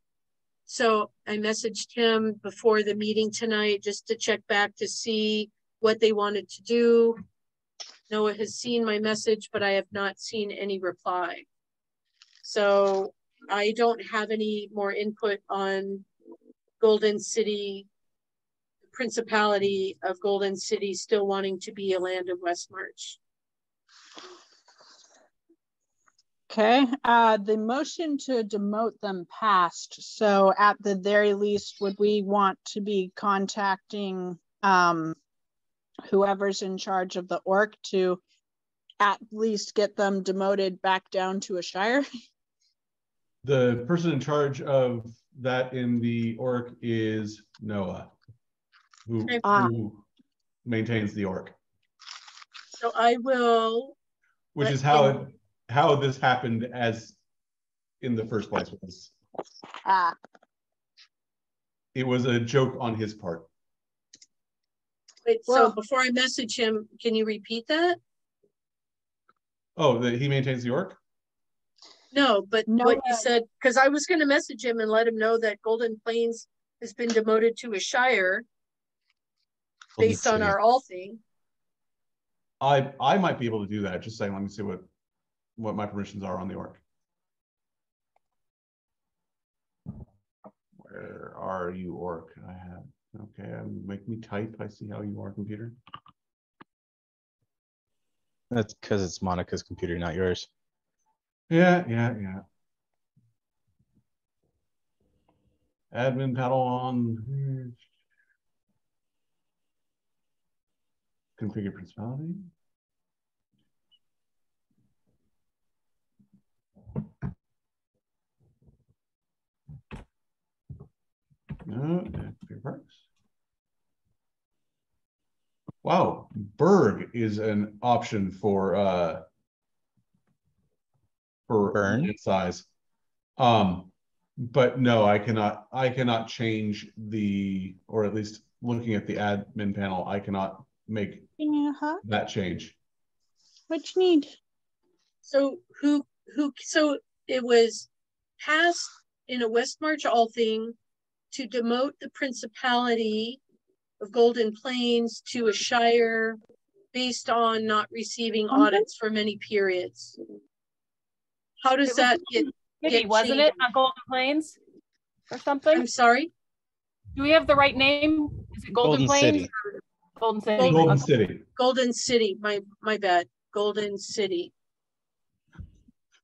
So I messaged him before the meeting tonight just to check back to see what they wanted to do. Noah has seen my message, but I have not seen any reply. So I don't have any more input on Golden City, Principality of Golden City still wanting to be a land of West March. Okay, the motion to demote them passed. So at the very least, would we want to be contacting whoever's in charge of the orc to at least get them demoted back down to a shire? The person in charge of that in the orc is Noah, who maintains the orc. So I will. Which is how this happened as in the first place was. It was a joke on his part. Wait, well, so before I message him, can you repeat that? Oh, that he maintains the orc? No, but what you said, because I was going to message him and let him know that Golden Plains has been demoted to a shire based on our all thing. I might be able to do that. Just saying, let me see what my permissions are on the orc. Where are you, orc? I have, okay, make me type. I see how you are, computer. That's because it's Monica's computer, not yours. Yeah. Admin panel on. Configure principality. No, parks. Wow, Berg is an option for burn size. But no, I cannot change the, or at least looking at the admin panel, I cannot make that change. What you need? So so it was passed in a West March all thing to demote the principality of Golden Plains to a shire based on not receiving audits for many periods. How does that get wasn't it on Golden Plains or something? I'm sorry? Do we have the right name? Is it Golden Plains? City. Golden City. Golden City. Golden City. My bad. Golden City.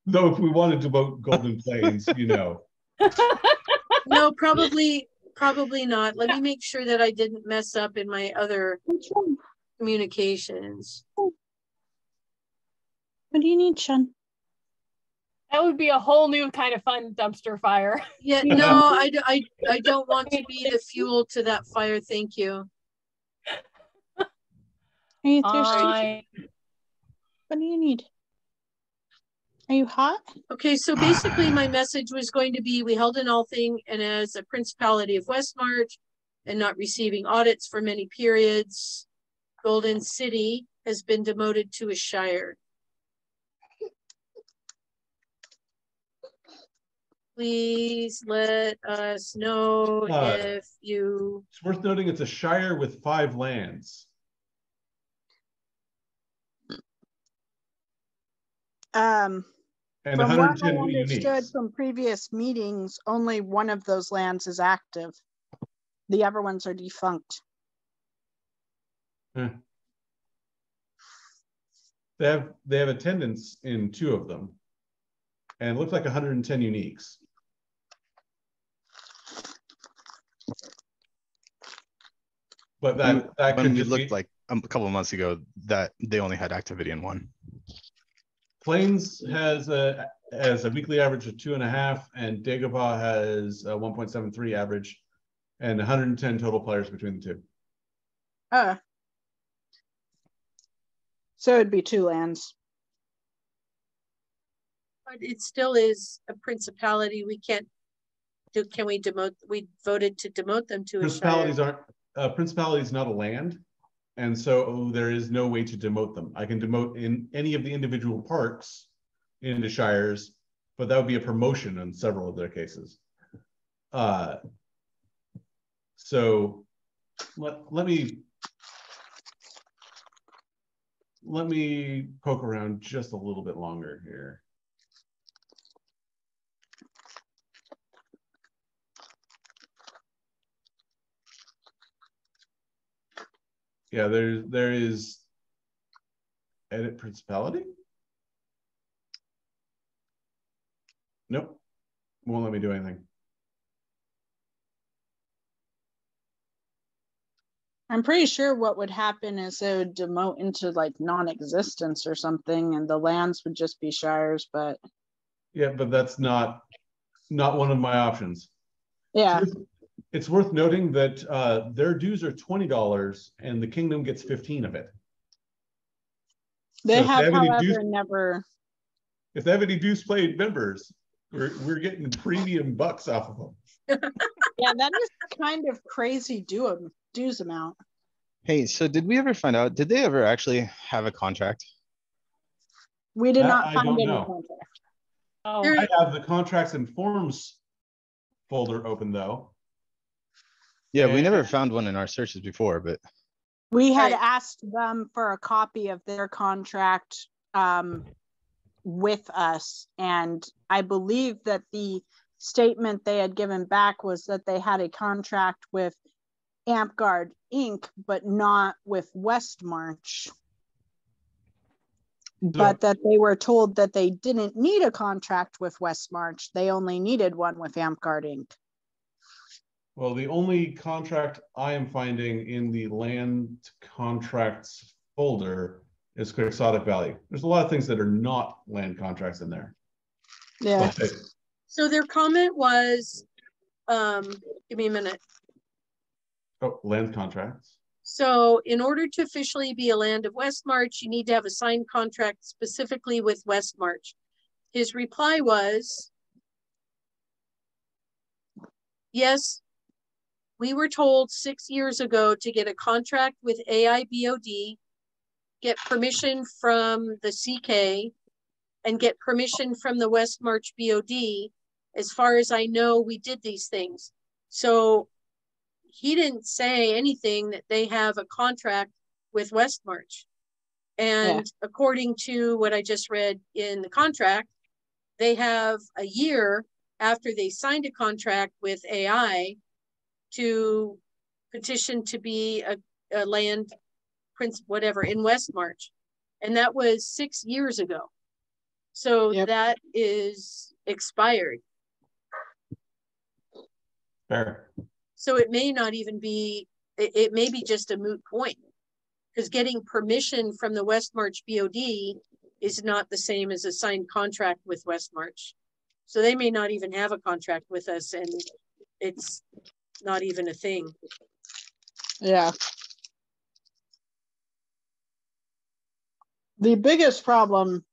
Though if we wanted to vote Golden Plains, you know. No, probably not. Let me make sure that I didn't mess up in my other communications. What do you need, Sean? That would be a whole new kind of fun dumpster fire. Yeah, no, I don't want to be the fuel to that fire. Thank you. Are you thirsty? What do you need? Are you hot? Okay, so basically my message was going to be, we held an all thing, and as a principality of West March and not receiving audits for many periods, Golden City has been demoted to a shire. Please let us know if you... It's worth noting it's a shire with 5 lands. And from 110 what I understood uniques. from previous meetings, only one of those lands is active. The other ones are defunct. They have attendance in 2 of them, and it looks like 110 uniques. But that when we looked like a couple of months ago, that they only had activity in 1. Plains has a weekly average of 2.5, and Dagobah has a 1.73 average, and 110 total players between the 2. So it'd be 2 lands. But it still is a principality. We can't do. Can we demote? We voted to demote them to Principalities a shire. aren't. Principality is not a land, and so there is no way to demote them. I can demote in any of the individual parks into shires, but that would be a promotion in several of their cases. So let me poke around just a little bit longer here. Yeah, there is edit principality. Nope, won't let me do anything. I'm pretty sure what would happen is it would demote into like non-existence or something, and the lands would just be shires. But Yeah, but that's not one of my options. yeah, It's worth noting that their dues are $20 and the kingdom gets 15 of it. they So have, if however, never. If they have any dues paid members, we're getting premium bucks off of them. Yeah, that is kind of crazy dues amount. Hey, so did we ever find out, did they ever actually have a contract? We did not I find don't any know. contract. Oh, There- I have the contracts and forms folder open though. Yeah, we And- never found one in our searches before, but We had Right. asked them for a copy of their contract with us, and I believe that the statement they had given back was that they had a contract with AmpGuard Inc., but not with Westmarch. But that they were told that they didn't need a contract with Westmarch. They only needed one with AmpGuard Inc. Well, the only contract I am finding in the land contracts folder is Quixotic Valley. There's a lot of things that are not land contracts in there. Yeah. But So their comment was, give me a minute. land contracts. So in order to officially be a land of Westmarch, you need to have a signed contract specifically with Westmarch. His reply was, yes, we were told 6 years ago to get a contract with AIBOD, get permission from the CK, and get permission from the Westmarch BOD. As far as I know, we did these things. So he didn't say anything that they have a contract with Westmarch. And according to what I just read in the contract, they have a year after they signed a contract with AI to petition to be a land prince, whatever, in Westmarch. And that was 6 years ago. So that is expired. Fair. So it may not even be, it may be just a moot point, because getting permission from the Westmarch BOD is not the same as a signed contract with Westmarch. So they may not even have a contract with us, and it's not even a thing. Yeah. The biggest problem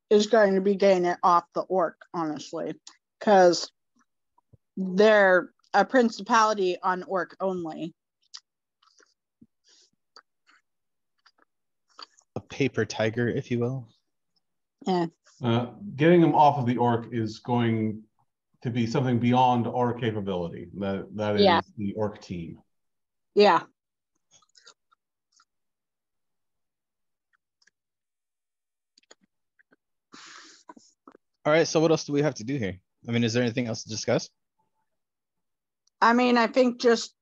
is going to be getting it off the orc, honestly, because they're a principality on orc only. a paper tiger, if you will. Yeah. Getting them off of the orc is going to be something beyond our capability. That is the orc team. Yeah. All right, so what else do we have to do here? I mean, is there anything else to discuss? I mean, I think just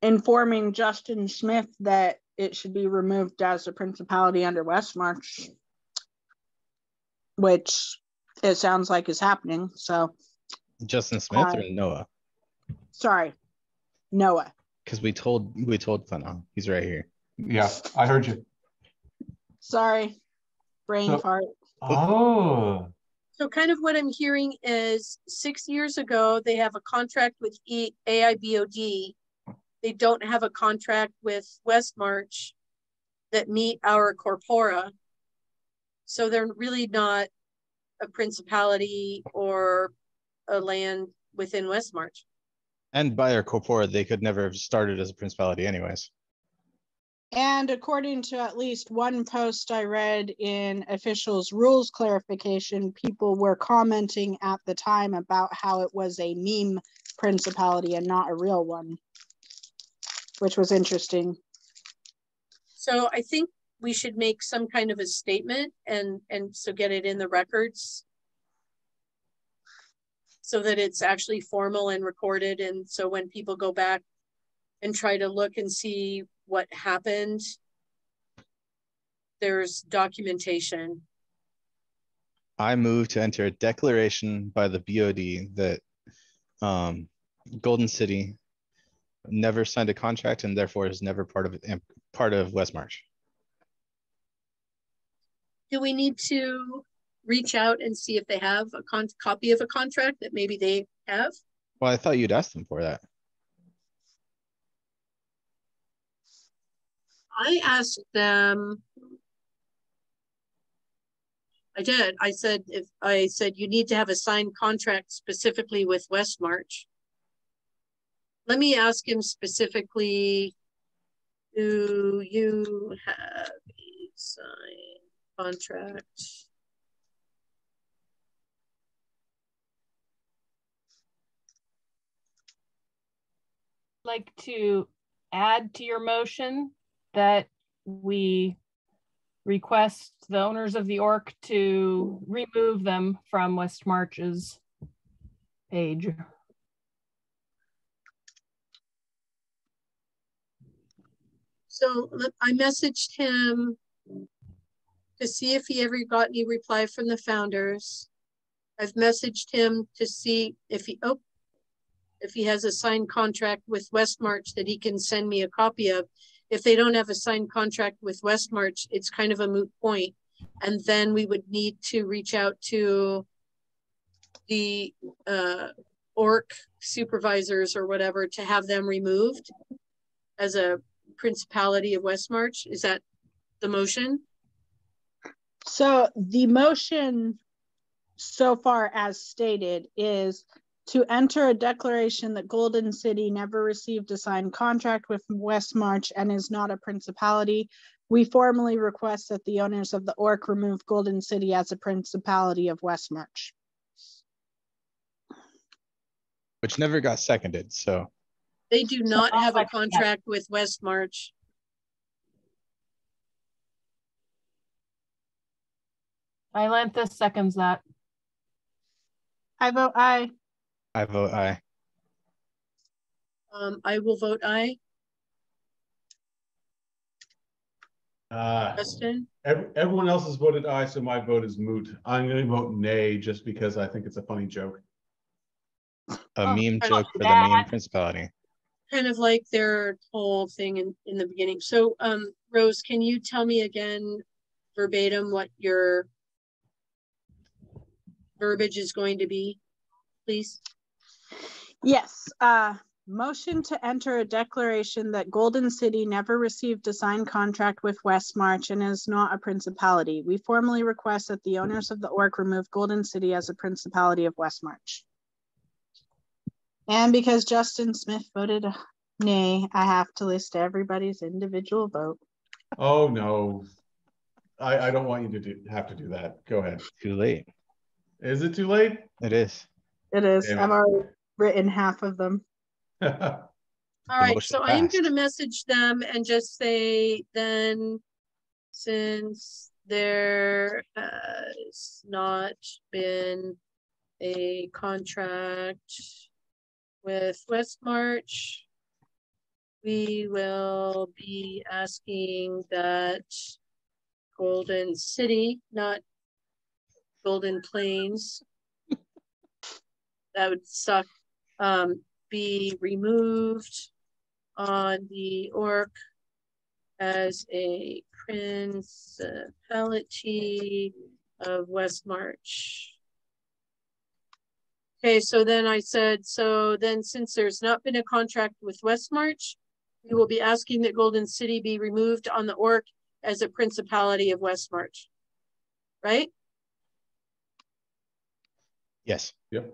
informing Justin Smith that it should be removed as a principality under Westmarch, which it sounds like is happening. So Justin Smith or Noah? Sorry, Noah. Because we told Clinton. He's right here. Yeah, I heard you. Sorry, brain fart. Oh. So kind of what I'm hearing is 6 years ago, they have a contract with AIBOD. They don't have a contract with Westmarch that meet our corpora. So they're really not a principality or a land within Westmarch. And by our corpora, they could never have started as a principality anyways. And according to at least one post I read in officials rules clarification, people were commenting at the time about how it was a meme principality and not a real one, which was interesting. So I think we should make some kind of a statement and so get it in the records so that it's actually formal and recorded. And so when people go back and try to look and see what happened, there's documentation. I move to enter a declaration by the BOD that Golden City never signed a contract and therefore is never part of West March. Do we need to reach out and see if they have a copy of a contract that maybe they have? Well, I thought you'd ask them for that. I asked them. I did. I said you need to have a signed contract specifically with West March. Let me ask him specifically. Do you have a signed contract? Like to add to your motion that we request the owners of the orc to remove them from West March's page. So I messaged him to see if he ever got any reply from the founders. I've messaged him to see if he has a signed contract with West March that he can send me a copy of. If they don't have a signed contract with West March, it's kind of a moot point. And then we would need to reach out to the orc supervisors or whatever to have them removed as a principality of West March. Is that the motion? So the motion so far as stated is to enter a declaration that Golden City never received a signed contract with West March and is not a principality. We formally request that the owners of the orc remove Golden City as a principality of West March. Which never got seconded, so. They do not have a contract with West March. Ilantha seconds that. I vote aye. I vote aye. I will vote aye. Justin? Everyone else has voted aye, so my vote is moot. I'm going to vote nay just because I think it's a funny joke. A meme joke for the main principality. Kind of like their whole thing in the beginning. So, Rose, can you tell me again verbatim what your verbiage is going to be, please? Yes. Motion to enter a declaration that Golden City never received a signed contract with West March and is not a principality. We formally request that the owners of the orc remove Golden City as a principality of West March. And because Justin Smith voted nay, I have to list everybody's individual vote. Oh no, I don't want you to have to do that. Go ahead. Too late. Is it too late? It is. It is. I've already written half of them. All right, so I am going to message them and just say then, since there has not been a contract with West March, we will be asking that Golden City, not Golden Plains, that would suck, be removed on the orc as a principality of West March. Okay, so then I said, so then since there's not been a contract with West March, we will be asking that Golden City be removed on the orc as a principality of West March, right? Yes. Yep.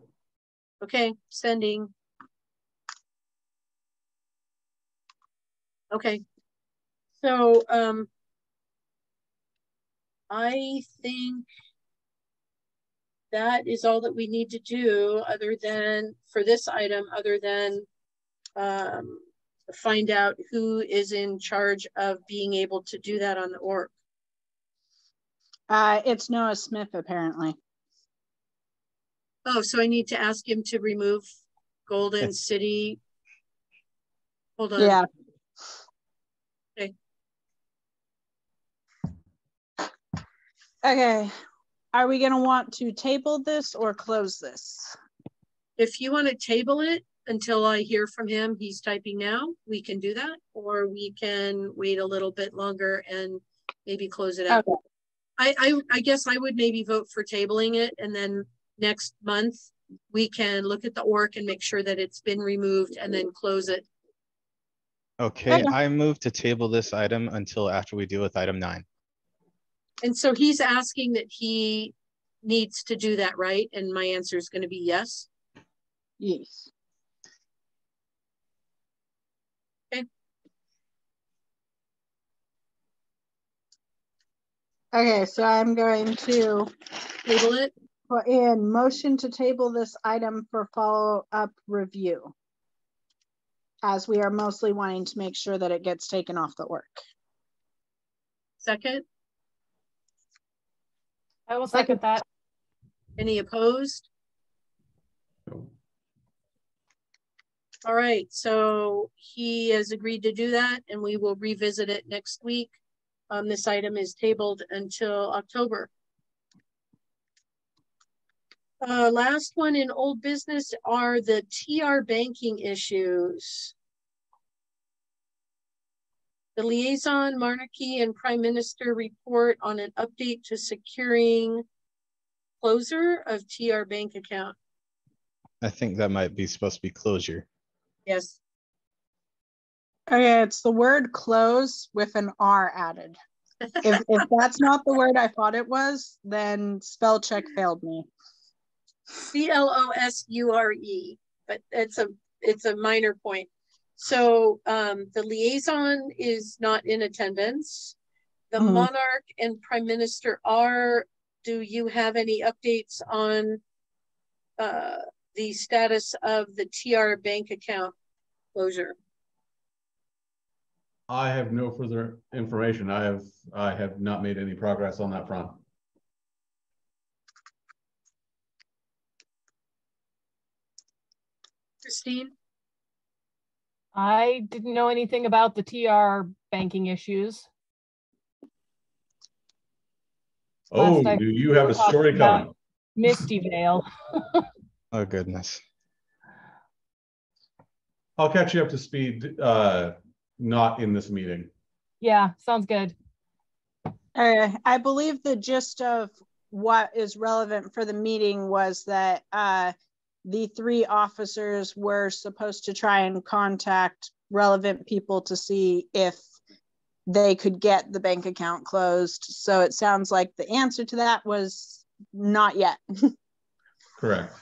Okay, sending. Okay, so I think that is all that we need to do other than for this item, other than find out who is in charge of being able to do that on the orc. It's Noah Smith, apparently. Oh, so I need to ask him to remove Golden City. Hold on. Yeah. Okay. Okay. Are we going to want to table this or close this? If you want to table it, until I hear from him. He's typing now. We can do that, or we can wait a little bit longer and maybe close it out. Okay. I guess I would maybe vote for tabling it, and then next month we can look at the orc and make sure that it's been removed and then close it. Okay, I move to table this item until after we deal with item 9. And so he's asking that he needs to do that, right? And my answer is going to be yes. Yes. Okay. Okay, so I'm going to Table it. put in motion to table this item for follow-up review, as we are mostly wanting to make sure that it gets taken off the work. Second. I will second that. Any opposed? No. All right, so he has agreed to do that, and we will revisit it next week. This item is tabled until October. Last one in old business are the TR banking issues. The liaison, monarchy, and prime minister report on an update to securing closure of TR bank account. I think that might be supposed to be closure. Yes. Okay, it's the word close with an R added. If that's not the word I thought it was, then spell check failed me. CLOSURE, but it's a minor point. So the liaison is not in attendance. The monarch and prime minister are. Do you have any updates on the status of the TR bank account closure? I have no further information. I have not made any progress on that front. Christine? I didn't know anything about the TR banking issues. Oh, Last do you have a story coming? Misty Vale. Oh, goodness. I'll catch you up to speed, not in this meeting. Yeah, sounds good. I believe the gist of what is relevant for the meeting was that the 3 officers were supposed to try and contact relevant people to see if they could get the bank account closed. So it sounds like the answer to that was not yet. Correct.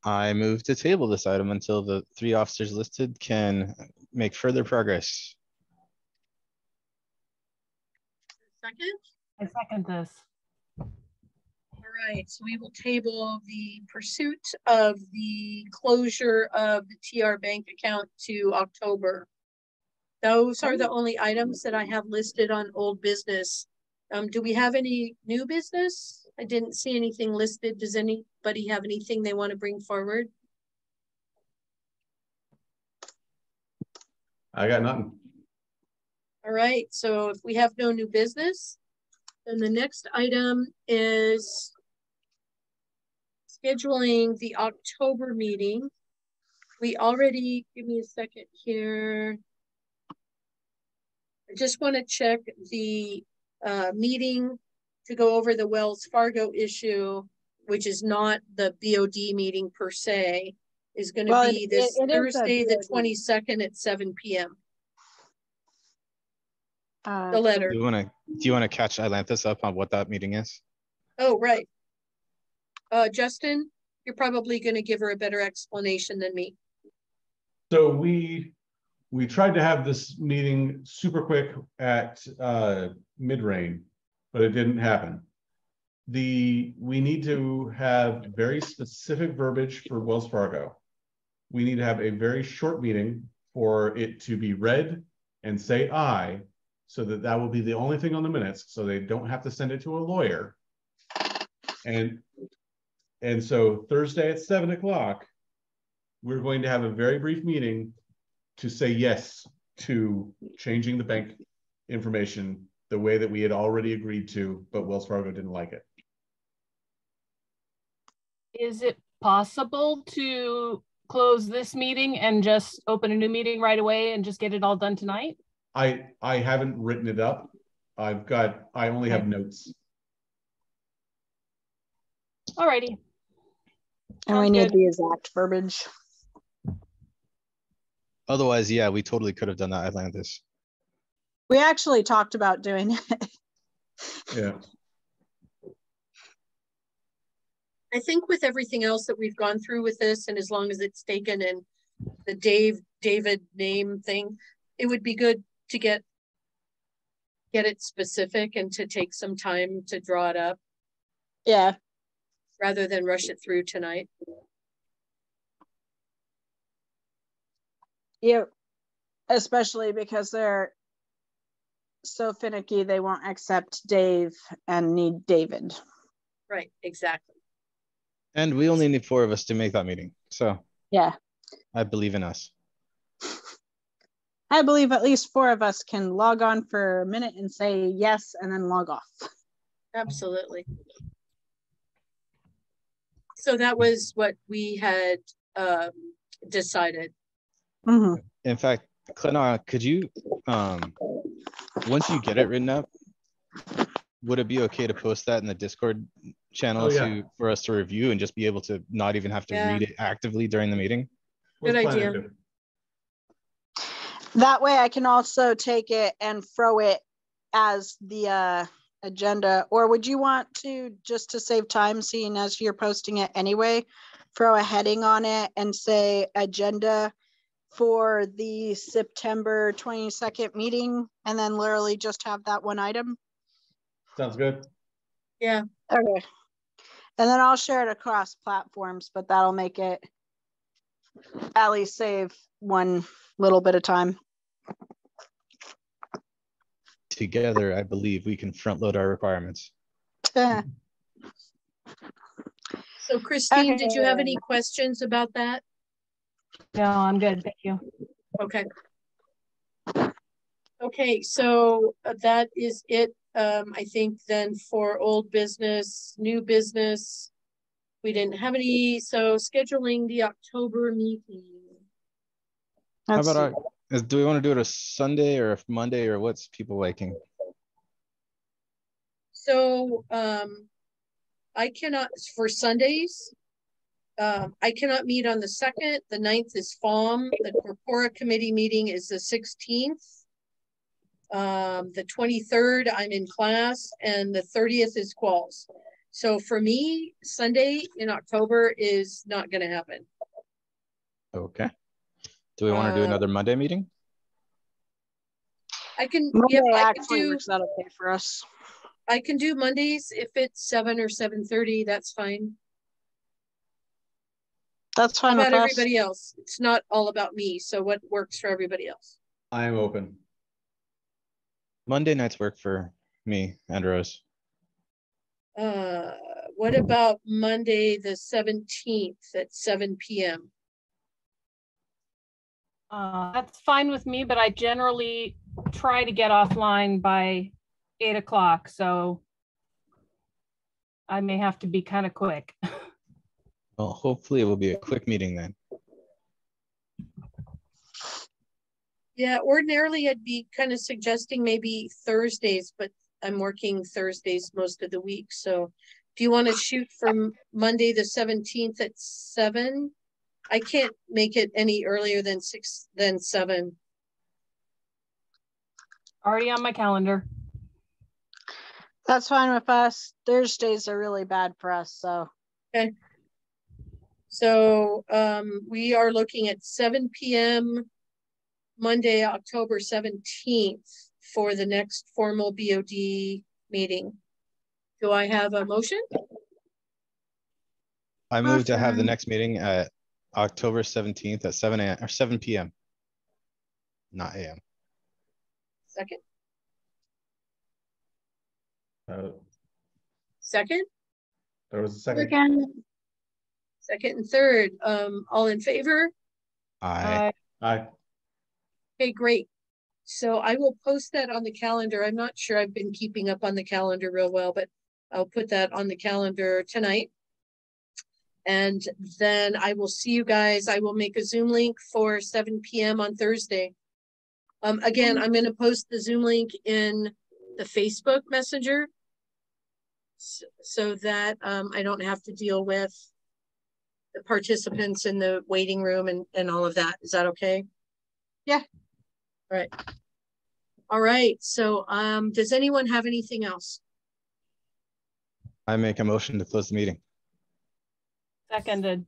I move to table this item until the 3 officers listed can make further progress. Second? I second this. All right, so we will table the pursuit of the closure of the TR bank account to October. Those are the only items that I have listed on old business. Do we have any new business? I didn't see anything listed. Does anybody have anything they want to bring forward? I got nothing. All right, so if we have no new business, then the next item is scheduling the October meeting. We already, give me a second here. I just want to check the meeting to go over the Wells Fargo issue, which is not the BOD meeting per se, is going to be this Thursday, the 22nd at 7 p.m. The letter. Do you want to catch Atlantis up on what that meeting is? Oh, right. Justin, you're probably going to give her a better explanation than me. So we tried to have this meeting super quick at mid-rain, but it didn't happen. We need to have very specific verbiage for Wells Fargo. We need to have a very short meeting for it to be read and say aye, so that will be the only thing on the minutes, so they don't have to send it to a lawyer. And so Thursday at 7 o'clock, we're going to have a very brief meeting to say yes to changing the bank information the way that we had already agreed to, but Wells Fargo didn't like it. Is it possible to close this meeting and just open a new meeting right away and just get it all done tonight? I haven't written it up. I only have notes. Alrighty. And we need the exact verbiage. Otherwise, yeah, we totally could have done that Atlantis. We actually talked about doing it. Yeah. I think with everything else that we've gone through with this, and as long as it's taken in the David name thing, it would be good to get it specific and to take some time to draw it up. Yeah. Rather than rush it through tonight. Yep. Especially because they're so finicky, they won't accept Dave and need David. Right, exactly. And we only need 4 of us to make that meeting. So yeah, I believe in us. I believe at least 4 of us can log on for a minute and say yes, and then log off. Absolutely. So that was what we had decided. Mm-hmm. In fact, Clinton, could you, once you get it written up, would it be okay to post that in the Discord channel for us to review and just be able to not even have to read it actively during the meeting? Good idea. That way I can also take it and throw it as the agenda. Or would you want to, just to save time, seeing as you're posting it anyway, throw a heading on it and say agenda for the September 22nd meeting, and then literally just have that one item? Sounds good. Yeah. Okay. And then I'll share it across platforms, but that'll make it at least save one little bit of time. Together, I believe we can front load our requirements. So Christine, did you have any questions about that? No, I'm good. Thank you. Okay. Okay, so that is it. I think then for old business, new business, we didn't have any. So scheduling the October meeting. How about do we want to do it a Sunday or a Monday, or what's people liking? So I cannot, for Sundays, I cannot meet on the 2nd. The 9th is FOM. The Corpora committee meeting is the 16th. The 23rd, I'm in class, and the 30th is quals. So for me, Sunday in October is not going to happen. Okay. Do we want to do another Monday meeting? I can. Monday I can do. Works out okay for us. I can do Mondays if it's 7 or 7:30. That's fine. That's fine. How about everybody else? It's not all about me. So what works for everybody else? I am open. Monday nights work for me and Rose. What about Monday the 17th at 7 p.m.? That's fine with me, but I generally try to get offline by 8 o'clock, so I may have to be kind of quick. Well, hopefully it will be a quick meeting then. Yeah, ordinarily I'd be kind of suggesting maybe Thursdays, but I'm working Thursdays most of the week. So do you want to shoot for Monday the 17th at 7? I can't make it any earlier than 7. Already on my calendar. That's fine with us. Thursdays are really bad for us, so. Okay. So we are looking at 7 p.m. Monday, October 17th for the next formal BOD meeting. Do I have a motion? I move to have the next meeting at October 17th at 7 a.m. or 7 p.m. Not a.m. Second? Uh, Second? There was a second. Second and third. All in favor? Aye. Aye. Okay, great. So I will post that on the calendar. I'm not sure I've been keeping up on the calendar real well, but I'll put that on the calendar tonight. And then I will see you guys. I will make a Zoom link for 7 p.m. on Thursday. Again, I'm going to post the Zoom link in the Facebook Messenger so that I don't have to deal with the participants in the waiting room and all of that. Is that okay? Yeah. All right. All right. So does anyone have anything else? I make a motion to close the meeting. Seconded.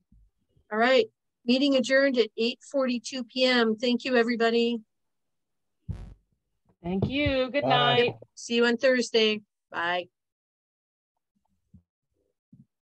All right. Meeting adjourned at 8:42 p.m. Thank you, everybody. Thank you. Good Bye. night. See you on Thursday. Bye.